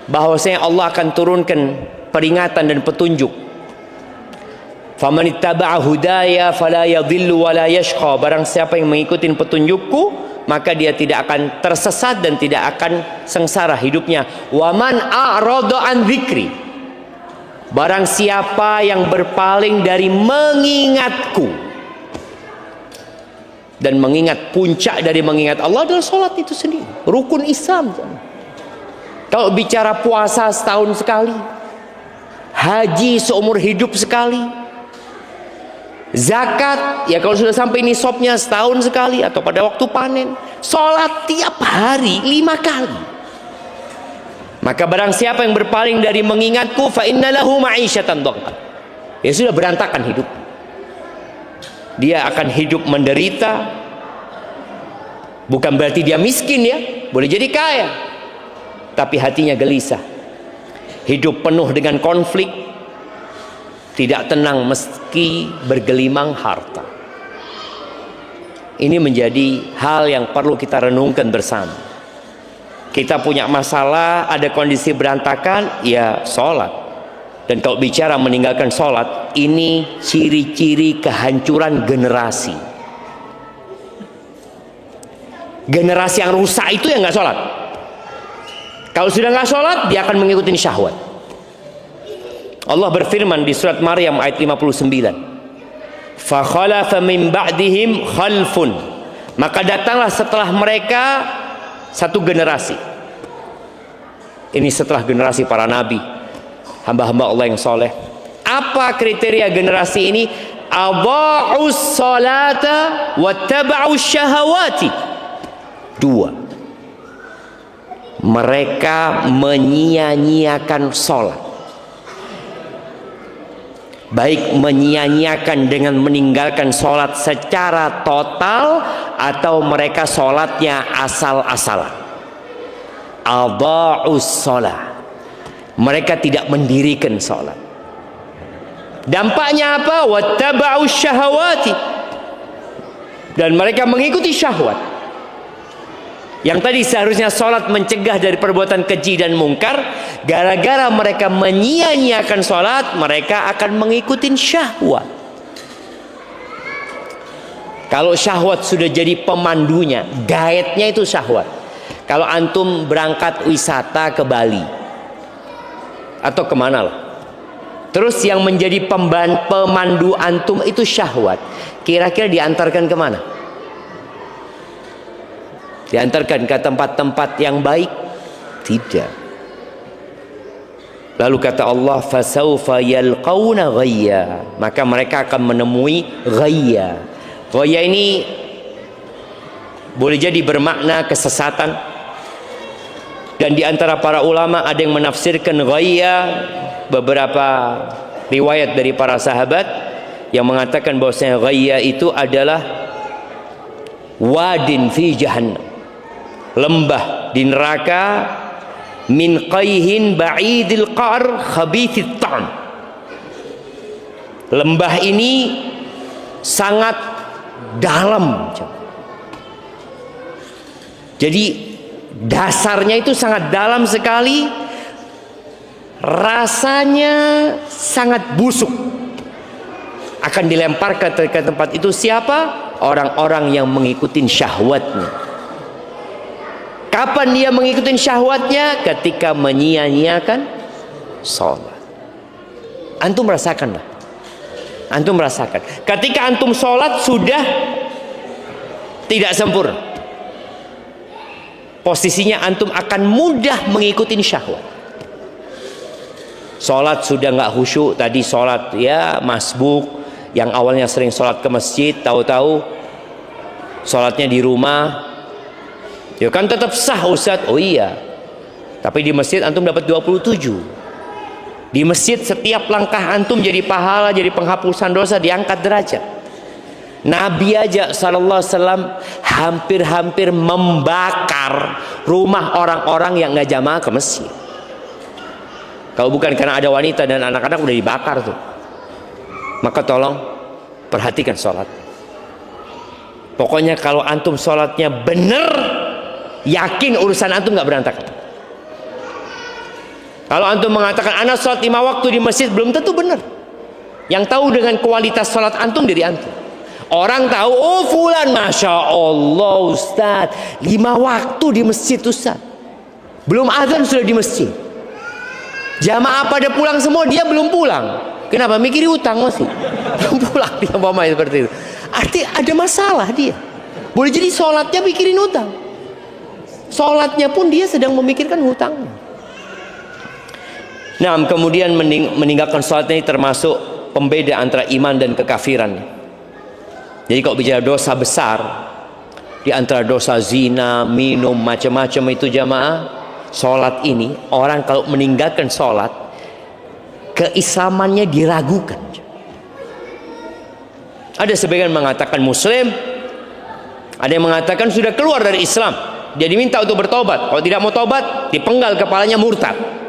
Speaker 1: bahwasanya Allah akan turunkan peringatan dan petunjuk. Faman ittaba'a hudaya fala yadhillu wa la yashqa. Barang siapa yang mengikuti petunjukku, maka dia tidak akan tersesat dan tidak akan sengsara hidupnya. Wa man a'rada an dzikri. Barang siapa yang berpaling dari mengingatku. Dan mengingat, puncak dari mengingat Allah adalah sholat itu sendiri, rukun Islam. Kalau bicara puasa setahun sekali, haji seumur hidup sekali, zakat ya kalau sudah sampai nisabnya setahun sekali atau pada waktu panen, sholat tiap hari 5 kali. Maka barang siapa yang berpaling dari mengingatku, fa innalahu ma'isyatan dhanka, ya sudah berantakan hidup. Dia akan hidup menderita. Bukan berarti dia miskin, ya, boleh jadi kaya, tapi hatinya gelisah, hidup penuh dengan konflik, tidak tenang meski bergelimang harta. Ini menjadi hal yang perlu kita renungkan bersama. Kita punya masalah, ada kondisi berantakan, ya sholat. Dan kalau bicara meninggalkan sholat, ini ciri-ciri kehancuran generasi. Generasi yang rusak itu yang nggak sholat. Kalau sudah nggak sholat, dia akan mengikuti syahwat. Allah berfirman di surat Maryam ayat 59. Fa khalafa min ba'dihim khalfun. Maka datanglah setelah mereka satu generasi. Ini setelah generasi para nabi, hamba-hamba Allah yang soleh. Apa kriteria generasi ini? Adha'us salata wattaba'us syahawati. 2. Mereka menyia-nyiakan sholat. Baik menyia-nyiakan dengan meninggalkan sholat secara total, atau mereka sholatnya asal-asalan. Adha'us sholat. Mereka tidak mendirikan sholat. Dampaknya apa? Wattaba'us syahawati. Dan mereka mengikuti syahwat. Yang tadi seharusnya sholat mencegah dari perbuatan keji dan mungkar, gara-gara mereka menyia-nyiakan sholat, mereka akan mengikuti syahwat. Kalau syahwat sudah jadi pemandunya, guide-nya itu syahwat. Kalau antum berangkat wisata ke Bali atau kemana lah, terus yang menjadi pemandu antum itu syahwat, kira-kira diantarkan kemana? Diantarkan ke tempat-tempat yang baik? Tidak. Lalu kata Allah, fasaufa yalqauna ghayya. Maka mereka akan menemui ghayya. Ghayya ini boleh jadi bermakna kesesatan. Dan di antara para ulama ada yang menafsirkan ghayya, beberapa riwayat dari para sahabat yang mengatakan bahwasanya ghayya itu adalah wadin fi jahannam, lembah di neraka, min qayhin ba'idil qa'r khabithit ta'am. Lembah ini sangat dalam, jadi dasarnya itu sangat dalam sekali, rasanya sangat busuk. Akan dilemparkan ke tempat itu siapa? Orang-orang yang mengikuti syahwatnya. Kapan dia mengikuti syahwatnya? Ketika menyia-nyiakan sholat. Antum merasakanlah. Antum merasakan. Ketika antum sholat sudah tidak sempurna, posisinya antum akan mudah mengikuti syahwat. Sholat sudah nggak khusyuk. Tadi sholat ya masbuk, yang awalnya sering sholat ke masjid, tahu-tahu sholatnya di rumah. Ya kan tetap sah Ustaz. Oh iya, tapi di masjid antum dapat 27, Di masjid setiap langkah antum jadi pahala, jadi penghapusan dosa, diangkat derajat. Nabi aja sallallahu alaihi wasallam hampir-hampir membakar rumah orang-orang yang nggak jamaah ke masjid. Kalau bukan karena ada wanita dan anak-anak udah dibakar tuh. Maka tolong perhatikan sholat. Pokoknya kalau antum sholatnya bener, yakin urusan antum nggak berantakan. Kalau antum mengatakan anak sholat 5 waktu di masjid, belum tentu benar. Yang tahu dengan kualitas sholat antum dari antum. Orang tahu, oh fulan masya Allah Ustaz 5 waktu di masjid Ustaz, belum azan sudah di masjid. Jamaah pada pulang semua, dia belum pulang. Kenapa? Mikiri utang masih belum pulang dia, umpamanya seperti itu. Arti ada masalah dia. Boleh jadi sholatnya mikirin utang, sholatnya pun dia sedang memikirkan hutangnya. Nah, kemudian meninggalkan sholat ini termasuk pembeda antara iman dan kekafiran. Jadi kalau bicara dosa besar, di antara dosa zina, minum, macam-macam itu jamaah, sholat ini, orang kalau meninggalkan sholat, keislamannya diragukan. Ada sebagian mengatakan muslim, ada yang mengatakan sudah keluar dari Islam, dia diminta untuk bertobat. Kalau tidak mau tobat, dipenggal kepalanya, murtad.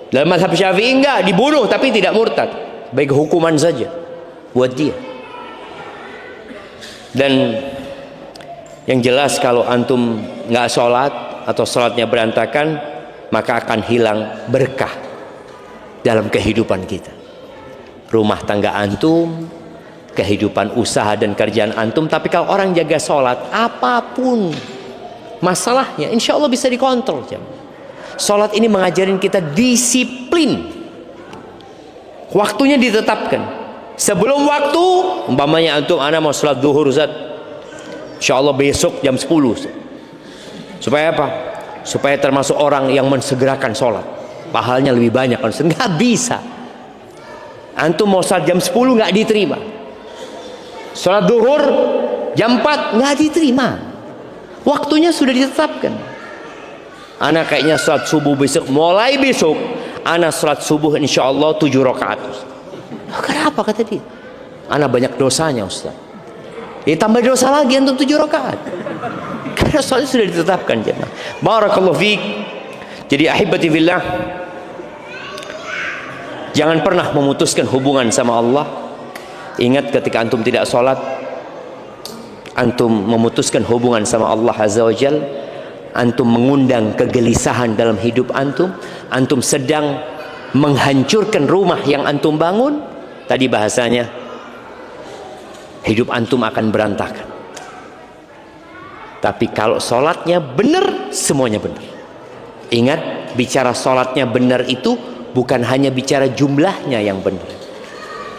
Speaker 1: Dalam mazhab Syafi'i enggak, dibunuh tapi tidak murtad, baik hukuman saja buat dia. Dan yang jelas kalau antum nggak sholat atau sholatnya berantakan, maka akan hilang berkah dalam kehidupan kita. Rumah tangga antum, kehidupan usaha dan kerjaan antum. Tapi kalau orang jaga sholat, apapun masalahnya, insya Allah bisa dikontrol. Sholat ini mengajarin kita disiplin. Waktunya ditetapkan. Sebelum waktu, umpamanya antum, ana mau sholat duhur Ustaz, insya Allah besok jam 10 Ustaz. Supaya apa? Supaya termasuk orang yang mensegerakan sholat, pahalanya lebih banyak. Nggak bisa. Antum mau sholat jam 10 nggak diterima. Sholat duhur jam 4 nggak diterima. Waktunya sudah ditetapkan. Ana kayaknya sholat subuh besok, mulai besok ana sholat subuh insya Allah 7 rakaat. Kenapa kata dia? Ana banyak dosanya Ustaz. Ya tambah dosa lagi antum 7 rakaat. Karena sholat sudah ditetapkan jemaah. Barakallahu fiik. Jadi ahibati fillah, jangan pernah memutuskan hubungan sama Allah. Ingat ketika antum tidak sholat, antum memutuskan hubungan sama Allah Azza wa Jal. Antum mengundang kegelisahan dalam hidup antum. Antum sedang menghancurkan rumah yang antum bangun. Tadi bahasanya, hidup antum akan berantakan. Tapi kalau sholatnya benar, semuanya benar. Ingat, bicara sholatnya benar itu bukan hanya bicara jumlahnya yang benar,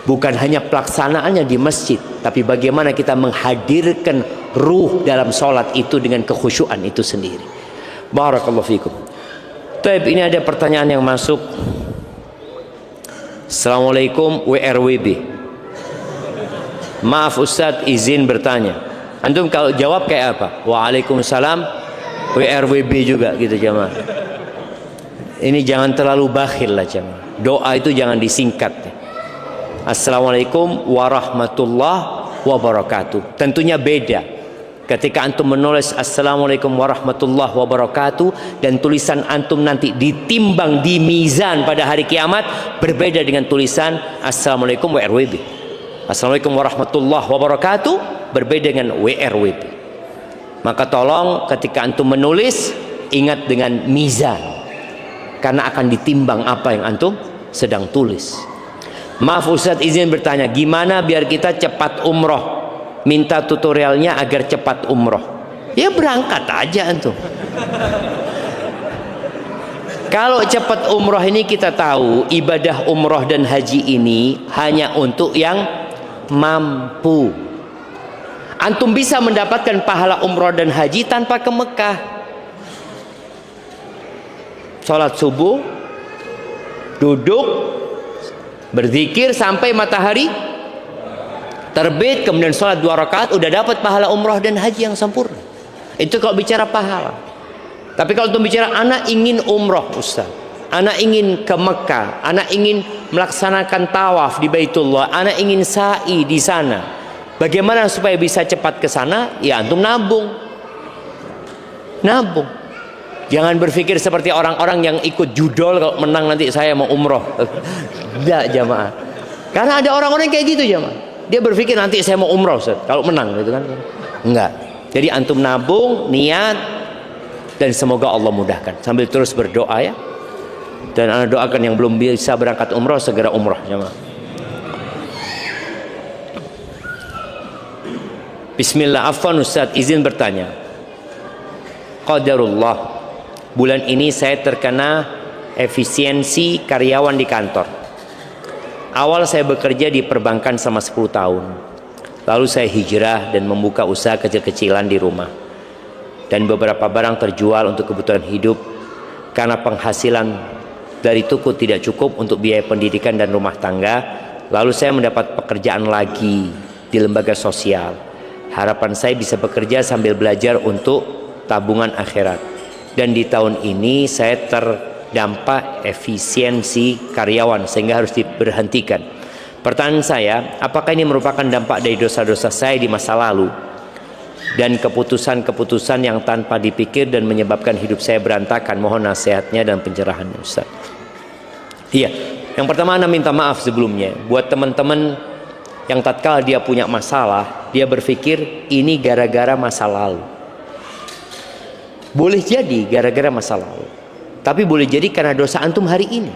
Speaker 1: bukan hanya pelaksanaannya di masjid, tapi bagaimana kita menghadirkan ruh dalam sholat itu dengan kekhusyuan itu sendiri. Barakallahu fikum. Taib, ini ada pertanyaan yang masuk. Assalamualaikum WRWB. Maaf Ustadz, izin bertanya. Antum kalau jawab kayak apa? Waalaikumsalam WRWB juga gitu jamaah. Ini jangan terlalu bakhil lah jamaah. Doa itu jangan disingkat. Assalamualaikum warahmatullahi wabarakatuh. Tentunya beda ketika antum menulis Assalamualaikum warahmatullahi wabarakatuh dan tulisan antum nanti ditimbang di mizan pada hari kiamat, berbeda dengan tulisan Assalamualaikum WRWB. Assalamualaikum warahmatullahi wabarakatuh berbeda dengan WRWB. Maka tolong ketika antum menulis, ingat dengan mizan, karena akan ditimbang apa yang antum sedang tulis. Maaf Ustadz, izin bertanya, gimana biar kita cepat umroh? Minta tutorialnya agar cepat umroh. Ya berangkat aja antum. Kalau cepat umroh ini kita tahu, ibadah umroh dan haji ini hanya untuk yang mampu. Antum bisa mendapatkan pahala umroh dan haji tanpa ke Mekah. Sholat subuh, duduk, berzikir sampai matahari terbit, kemudian sholat 2 rakaat, udah dapat pahala umroh dan haji yang sempurna. Itu kalau bicara pahala. Tapi kalau untuk bicara anak ingin umroh Ustaz, Ana ingin ke Mekah, ana ingin melaksanakan tawaf di Baitullah, ana ingin sa'i di sana. Bagaimana supaya bisa cepat ke sana? Ya antum nabung. Nabung. Jangan berpikir seperti orang-orang yang ikut judol, kalau menang nanti saya mau umroh. Tidak jamaah. Karena ada orang-orang kayak gitu jamaah. Dia berpikir nanti saya mau umroh Ustaz, kalau menang gitu kan. Enggak. Jadi antum nabung, niat, dan semoga Allah mudahkan. Sambil terus berdoa ya. Dan anda doakan yang belum bisa berangkat umroh segera umroh jemaah. Bismillah. Afwan Ustaz, izin bertanya. Qadarullah, bulan ini saya terkena efisiensi karyawan di kantor. Awal saya bekerja di perbankan selama 10 tahun. Lalu saya hijrah dan membuka usaha kecil-kecilan di rumah. Dan beberapa barang terjual untuk kebutuhan hidup karena penghasilan dari toko tidak cukup untuk biaya pendidikan dan rumah tangga. Lalu saya mendapat pekerjaan lagi di lembaga sosial. Harapan saya bisa bekerja sambil belajar untuk tabungan akhirat. Dan di tahun ini saya terdampak efisiensi karyawan sehingga harus diberhentikan. Pertanyaan saya, apakah ini merupakan dampak dari dosa-dosa saya di masa lalu dan keputusan-keputusan yang tanpa dipikir dan menyebabkan hidup saya berantakan? Mohon nasihatnya dan pencerahannya Ustaz. Iya, yang pertama Anda minta maaf sebelumnya buat teman-teman yang tatkala dia punya masalah, dia berpikir ini gara-gara masa lalu. Boleh jadi gara-gara masa lalu, tapi boleh jadi karena dosa antum hari ini.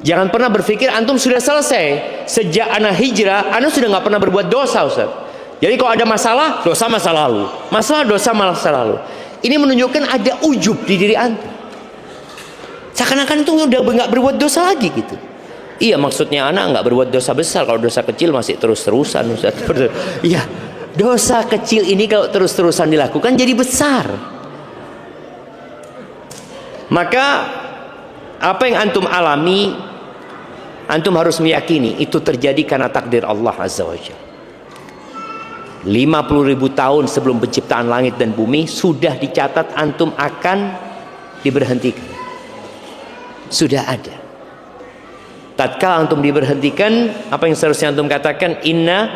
Speaker 1: Jangan pernah berpikir antum sudah selesai. Sejak ana hijrah, ana sudah nggak pernah berbuat dosa Ustaz. Jadi kalau ada masalah, dosa masa lalu, masalah dosa masa lalu. Ini menunjukkan ada ujub di diri antum. Seakan-akan itu udah nggak berbuat dosa lagi gitu. Iya, maksudnya anak nggak berbuat dosa besar. Kalau dosa kecil masih terus-terusan Ustaz. Iya, dosa kecil ini kalau terus-terusan dilakukan jadi besar. Maka apa yang antum alami, antum harus meyakini itu terjadi karena takdir Allah Azza wa Jalla. 50.000 tahun sebelum penciptaan langit dan bumi sudah dicatat antum akan diberhentikan. Sudah ada. Tatkala antum diberhentikan, apa yang seharusnya antum katakan? Inna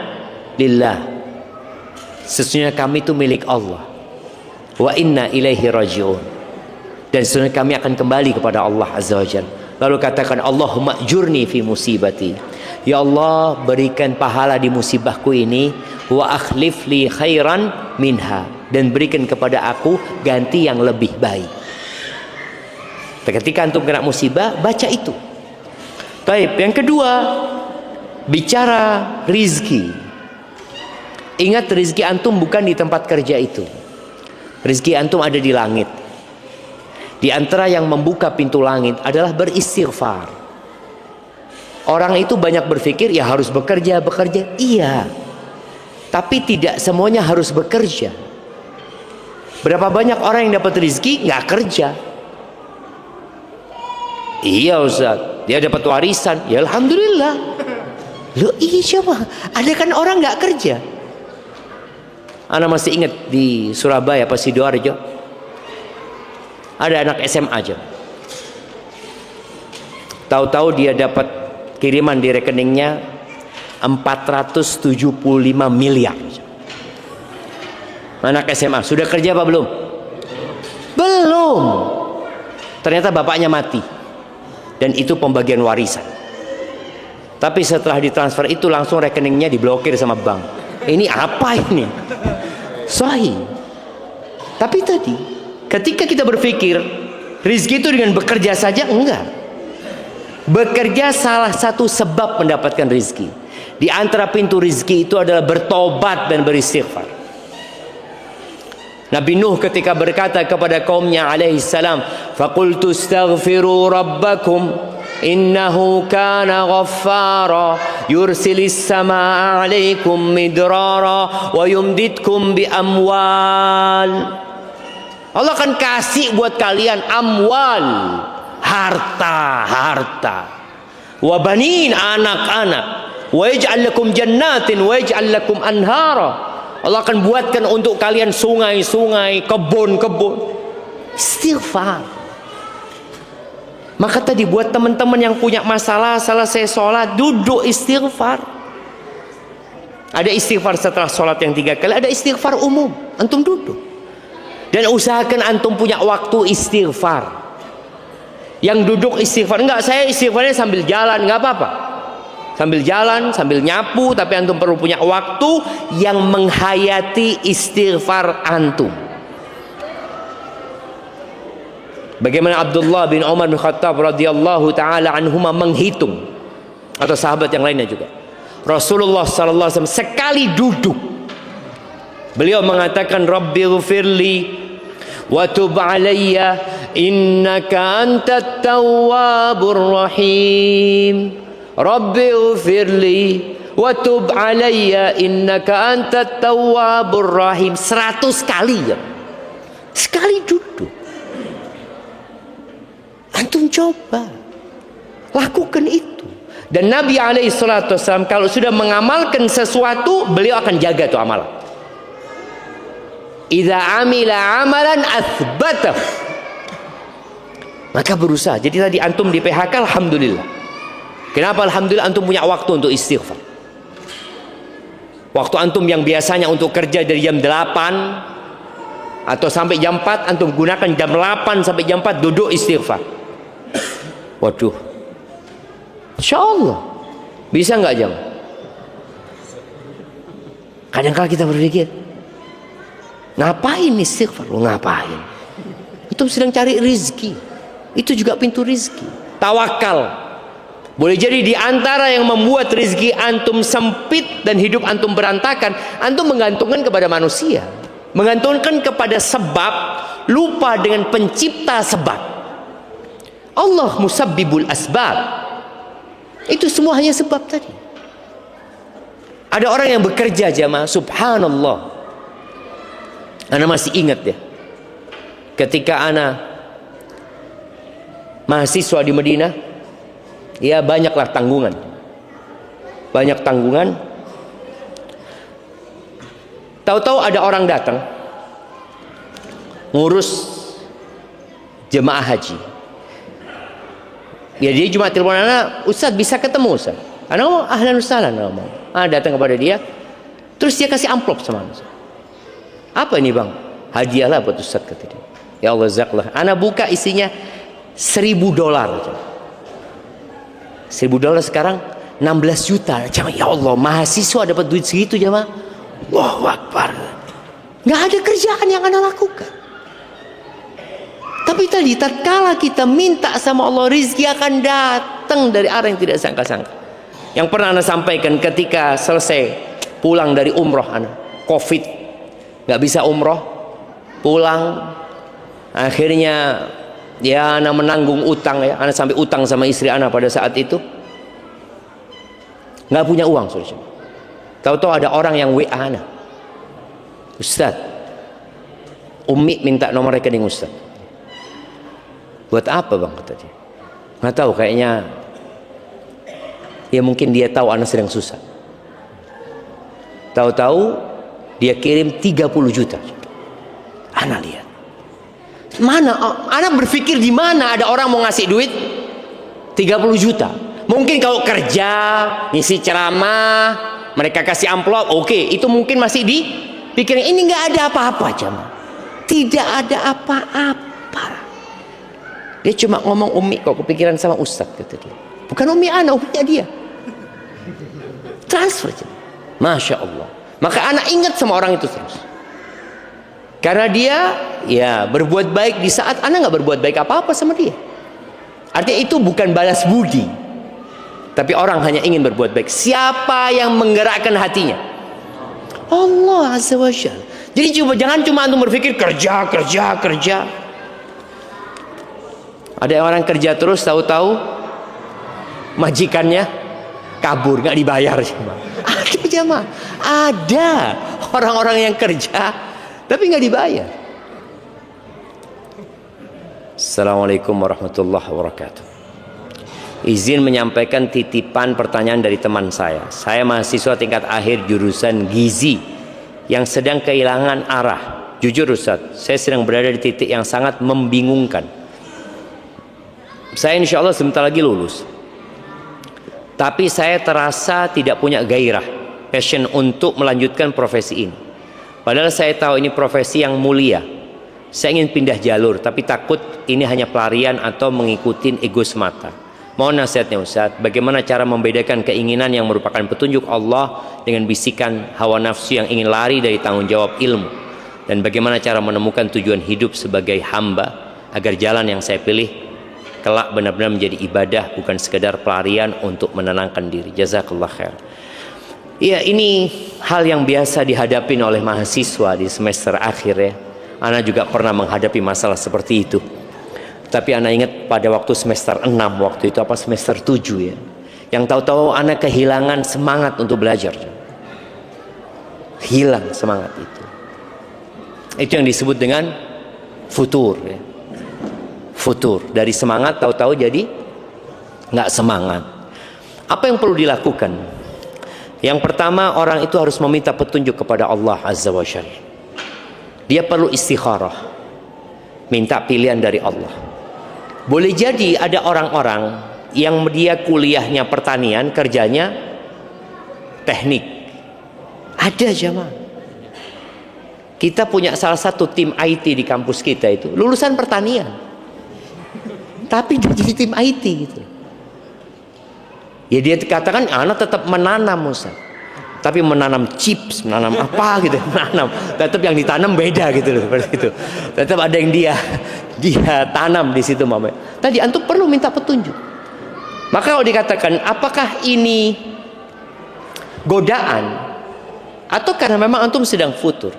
Speaker 1: lillah, sesungguhnya kami itu milik Allah. Wa inna ilaihi raji'un, dan sesungguhnya kami akan kembali kepada Allah Azza wa Jalla. Lalu katakan, Allahumma ajurni fi musibati, ya Allah berikan pahala di musibahku ini, wa akhlif li khairan minha, dan berikan kepada aku ganti yang lebih baik. Ketika antum kena musibah, baca itu. Baik, yang kedua, bicara rizki. Ingat, rizki antum bukan di tempat kerja itu. Rizki antum ada di langit. Di antara yang membuka pintu langit adalah beristighfar. Orang itu banyak berpikir ya harus bekerja. Iya, tapi tidak semuanya harus bekerja. Berapa banyak orang yang dapat rizki nggak kerja? Iya Ustaz, dia dapat warisan, ya alhamdulillah. Loh iya coba, ada kan orang nggak kerja. Ana masih ingat di Surabaya, pas Sidoarjo, ada anak SMA aja. Tahu-tahu dia dapat kiriman di rekeningnya 475 miliar. Anak SMA, sudah kerja apa belum? Belum. Ternyata bapaknya mati. Dan itu pembagian warisan. Tapi setelah ditransfer itu langsung rekeningnya diblokir sama bank. Ini apa ini? Sahih. Tapi tadi ketika kita berpikir rizki itu dengan bekerja saja, enggak. Bekerja salah satu sebab mendapatkan rizki. Di antara pintu rizki itu adalah bertobat dan beristighfar. Nabi Nuh ketika berkata kepada kaumnya alaihi salam, faqultu astaghfiru rabbakum innahu kana ghaffara yursilis samaa alaikum midrara wa yumditkum bi amwal. Allah akan kasih buat kalian amwal, harta, wa banin, anak-anak, wa yaj'al lakum jannatin wa yaj'al lakum anhara. Allah akan buatkan untuk kalian sungai-sungai, kebun-kebun. Istighfar. Maka tadi buat teman-teman yang punya masalah selesai sholat, duduk istighfar. Ada istighfar setelah sholat yang 3 kali, ada istighfar umum. Antum duduk. Dan usahakan antum punya waktu istighfar. Yang duduk istighfar, enggak, saya istighfarnya sambil jalan, enggak apa-apa. Sambil jalan, sambil nyapu, tapi antum perlu punya waktu yang menghayati istighfar antum. Bagaimana Abdullah bin Umar bin Khattab radhiyallahu taala anhuma menghitung, atau sahabat yang lainnya juga. Rasulullah sallallahu alaihi wasallam sekali duduk, beliau mengatakan, Rabbighfirli wa tub alayya innaka antat tawwabur rahim. Rabbighfirli wa tub alayya innaka antat tawwabur rahim. 100 kali ya. Sekali duduk. Antum coba lakukan itu. Dan Nabi SAW kalau sudah mengamalkan sesuatu, beliau akan jaga itu amalan. Idza amila amalan athbatah. Maka berusaha. Jadi tadi antum di PHK, alhamdulillah. Kenapa alhamdulillah? Antum punya waktu untuk istighfar. Waktu antum yang biasanya untuk kerja dari jam 8 atau sampai jam 4, antum gunakan jam 8 sampai jam 4 duduk istighfar. Waduh, insya Allah bisa nggak jam? Kadang-kadang kita berpikir, ngapain istighfar? Ngapain? Itu sedang cari rizki. Itu juga pintu rizki. Tawakal. Boleh jadi di antara yang membuat rizki antum sempit dan hidup antum berantakan, antum menggantungkan kepada manusia, menggantungkan kepada sebab, lupa dengan pencipta sebab. Allah musabbibul asbab. Itu semua hanya sebab tadi. Ada orang yang bekerja jamaah, subhanallah. Ana masih ingat ya, ketika ana mahasiswa di Madinah, ya banyaklah tanggungan. Banyak tanggungan. Tahu-tahu ada orang datang ngurus jemaah haji. Ya dia cuma telepon anak, Ustaz bisa ketemu Ustaz. Anak ngomong ahlan usahlan, ngomong. Datang kepada dia, terus dia kasih amplop sama anak. Apa ini bang? Hadiahlah buat Ustaz, kata dia. Ya Allah zaklah. Anak buka isinya $1.000. $1.000 sekarang 16 juta. Ya Allah, mahasiswa dapat duit segitu jamaah. Allahu Akbar. Nggak ada kerjaan yang anak lakukan. Tapi tadi tatkala kita minta sama Allah, rizki akan datang dari arah yang tidak sangka-sangka. Yang pernah ana sampaikan ketika selesai pulang dari umroh, ana COVID, nggak bisa umroh, pulang, akhirnya ya ana menanggung utang ya, ana sampai utang sama istri ana pada saat itu, nggak punya uang, saudara. Tahu-tahu ada orang yang WA ana, Ustaz, Umi minta nomor rekening Ustaz. Buat apa bang, kata dia. Nggak tahu, kayaknya ya mungkin dia tahu anak sedang susah. Tahu-tahu dia kirim 30 juta. Anak lihat, mana anak berpikir di mana ada orang mau ngasih duit 30 juta. Mungkin kalau kerja ngisi ceramah mereka kasih amplop, oke, itu mungkin masih dipikirin. Ini nggak ada apa-apa jemaah, tidak ada apa-apa. Dia cuma ngomong Umi kok kepikiran sama Ustaz, kata dia. Bukan Umi anak, Uminya dia. Transfer aja. Masya Allah. Maka anak ingat sama orang itu terus. Karena dia ya berbuat baik di saat anak nggak berbuat baik apa-apa sama dia. Artinya itu bukan balas budi. Tapi orang hanya ingin berbuat baik. Siapa yang menggerakkan hatinya? Allah Azza wa Jalla. Jadi jangan cuma antum berpikir kerja. Ada orang kerja terus, tahu-tahu majikannya kabur, nggak dibayar. Ada jemaah, ada orang-orang yang kerja tapi nggak dibayar. Assalamualaikum warahmatullahi wabarakatuh. Izin menyampaikan titipan pertanyaan dari teman saya. Saya mahasiswa tingkat akhir jurusan gizi yang sedang kehilangan arah. Jujur Ustaz, saya sedang berada di titik yang sangat membingungkan. Saya insya Allah sebentar lagi lulus. Tapi saya terasa tidak punya gairah, passion untuk melanjutkan profesi ini. Padahal saya tahu ini profesi yang mulia. Saya ingin pindah jalur, tapi takut ini hanya pelarian atau mengikuti ego semata. Mohon nasihatnya Ustaz, bagaimana cara membedakan keinginan yang merupakan petunjuk Allah dengan bisikan hawa nafsu yang ingin lari dari tanggung jawab ilmu? Dan bagaimana cara menemukan tujuan hidup sebagai hamba agar jalan yang saya pilih kelak benar-benar menjadi ibadah, bukan sekedar pelarian untuk menenangkan diri. Jazakallah khair. Ya, ini hal yang biasa dihadapi oleh mahasiswa di semester akhir ya. Ana juga pernah menghadapi masalah seperti itu. Tapi ana ingat pada waktu semester 6 waktu itu, apa semester 7 ya, yang tahu-tahu ana kehilangan semangat untuk belajar. Hilang semangat itu. Itu yang disebut dengan futur ya. Futur, dari semangat tahu-tahu jadi nggak semangat. Apa yang perlu dilakukan? Yang pertama, orang itu harus meminta petunjuk kepada Allah Azza wa Jalla. Dia perlu istikharah, minta pilihan dari Allah. Boleh jadi ada orang-orang yang dia kuliahnya pertanian, kerjanya teknik. Ada jamaah. Kita punya salah satu tim IT di kampus kita itu lulusan pertanian, tapi dia jadi tim IT gitu. Ya dia katakan anak tetap menanam Ustaz, tapi menanam chips, menanam apa gitu, menanam. Tetap yang ditanam beda gitu loh, seperti itu. Tetap ada yang dia tanam di situ Mama. Tadi antum perlu minta petunjuk. Maka kalau dikatakan apakah ini godaan atau karena memang antum sedang futur?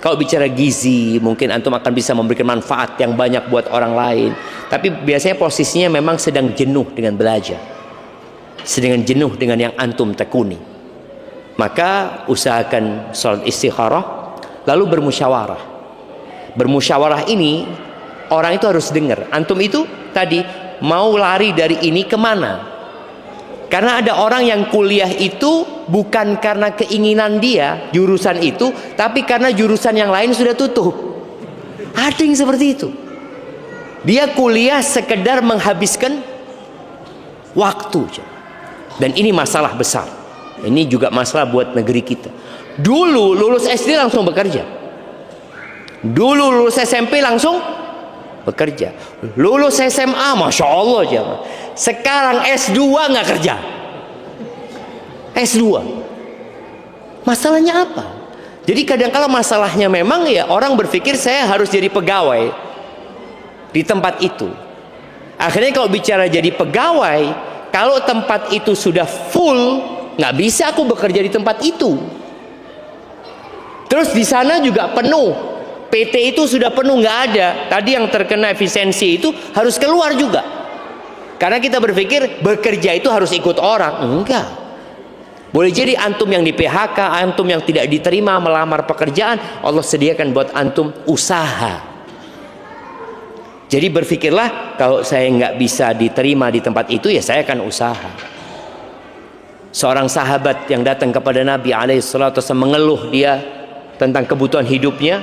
Speaker 1: Kalau bicara gizi, mungkin antum akan bisa memberikan manfaat yang banyak buat orang lain. Tapi biasanya posisinya memang sedang jenuh dengan belajar, sedang jenuh dengan yang antum tekuni. Maka usahakan salat istikharah, lalu bermusyawarah. Bermusyawarah ini orang itu harus dengar. Antum itu tadi mau lari dari ini kemana? Karena ada orang yang kuliah itu bukan karena keinginan dia jurusan itu, tapi karena jurusan yang lain sudah tutup. Ada yang seperti itu. Dia kuliah sekedar menghabiskan waktu. Dan ini masalah besar. Ini juga masalah buat negeri kita. Dulu lulus SD langsung bekerja. Dulu lulus SMP langsung bekerja. Lulus SMA, Masya Allah jamaah. Sekarang S2 nggak kerja. S2. Masalahnya apa? Jadi kadang-kala masalahnya memang ya orang berpikir saya harus jadi pegawai di tempat itu. Akhirnya kalau bicara jadi pegawai, kalau tempat itu sudah full, nggak bisa aku bekerja di tempat itu. Terus di sana juga penuh, PT itu sudah penuh, nggak ada. Tadi yang terkena efisiensi itu harus keluar juga. Karena kita berpikir bekerja itu harus ikut orang. Enggak. Boleh jadi antum yang di PHK, antum yang tidak diterima melamar pekerjaan, Allah sediakan buat antum usaha. Jadi berpikirlah, kalau saya nggak bisa diterima di tempat itu, ya saya akan usaha. Seorang sahabat yang datang kepada Nabi alaihissalatu wasallam mengeluh dia tentang kebutuhan hidupnya,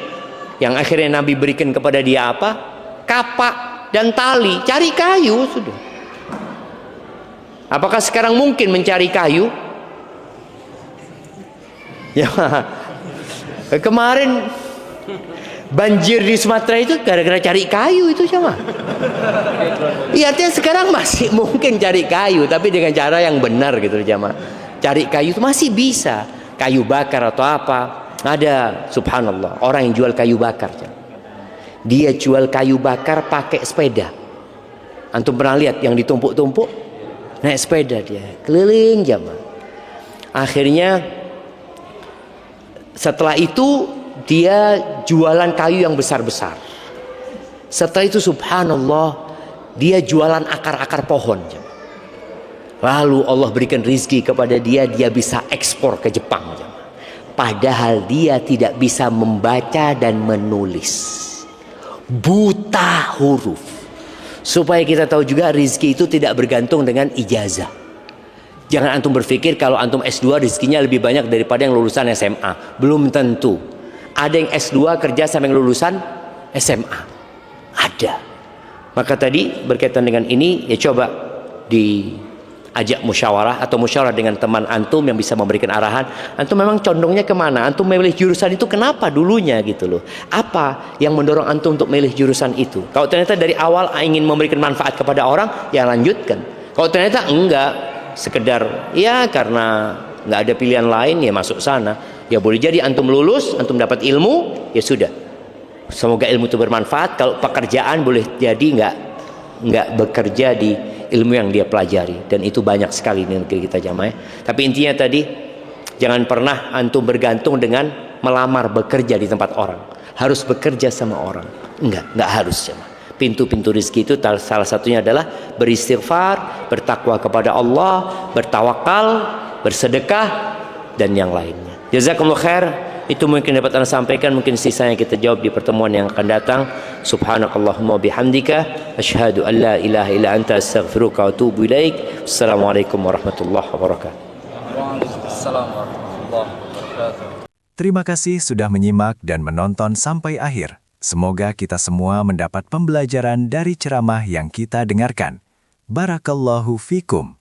Speaker 1: yang akhirnya Nabi berikan kepada dia apa? Kapak dan tali. Cari kayu sudah. Apakah sekarang mungkin mencari kayu? Ya, kemarin banjir di Sumatera itu gara-gara cari kayu itu sama. Iya, artinya sekarang masih mungkin cari kayu, tapi dengan cara yang benar gitu jamaah. Cari kayu itu masih bisa, kayu bakar atau apa. Ada, subhanallah, orang yang jual kayu bakar. Dia jual kayu bakar pakai sepeda. Antum pernah lihat yang ditumpuk-tumpuk? Naik sepeda dia keliling jamaah. Akhirnya setelah itu dia jualan kayu yang besar-besar. Setelah itu subhanallah dia jualan akar-akar pohon. Lalu Allah berikan rizki kepada dia, dia bisa ekspor ke Jepang. Padahal dia tidak bisa membaca dan menulis, buta huruf. Supaya kita tahu juga rizki itu tidak bergantung dengan ijazah. Jangan antum berpikir kalau antum S2 rizkinya lebih banyak daripada yang lulusan SMA. Belum tentu. Ada yang S2 kerja sama yang lulusan SMA. Ada. Maka tadi berkaitan dengan ini, ya coba diajak musyawarah atau musyawarah dengan teman antum yang bisa memberikan arahan. Antum memang condongnya kemana? Antum memilih jurusan itu kenapa dulunya gitu loh? Apa yang mendorong antum untuk memilih jurusan itu? Kalau ternyata dari awal ingin memberikan manfaat kepada orang, ya lanjutkan. Kalau ternyata enggak, sekedar ya karena nggak ada pilihan lain, ya masuk sana. Ya boleh jadi antum lulus, antum dapat ilmu, ya sudah. Semoga ilmu itu bermanfaat. Kalau pekerjaan boleh jadi nggak bekerja di ilmu yang dia pelajari, dan itu banyak sekali di negeri kita jamaah. Tapi intinya tadi, jangan pernah antum bergantung dengan melamar bekerja di tempat orang. Harus bekerja sama orang. Enggak harus jamaah. Pintu-pintu rezeki itu salah satunya adalah beristighfar, bertakwa kepada Allah, bertawakal, bersedekah, dan yang lainnya. Jazakumullah khair. Itu mungkin dapat Anda sampaikan, mungkin sisanya kita jawab di pertemuan yang akan datang. Subhanakallahumma bihamdika asyhadu an la ilaha illa anta astaghfiruka wa atubu ilaik. Assalamualaikum warahmatullahi wabarakatuh.
Speaker 3: Waalaikumsalam warahmatullahi wabarakatuh.
Speaker 2: Terima kasih sudah menyimak dan menonton sampai akhir. Semoga kita semua mendapat pembelajaran dari ceramah yang kita dengarkan. Barakallahu fikum.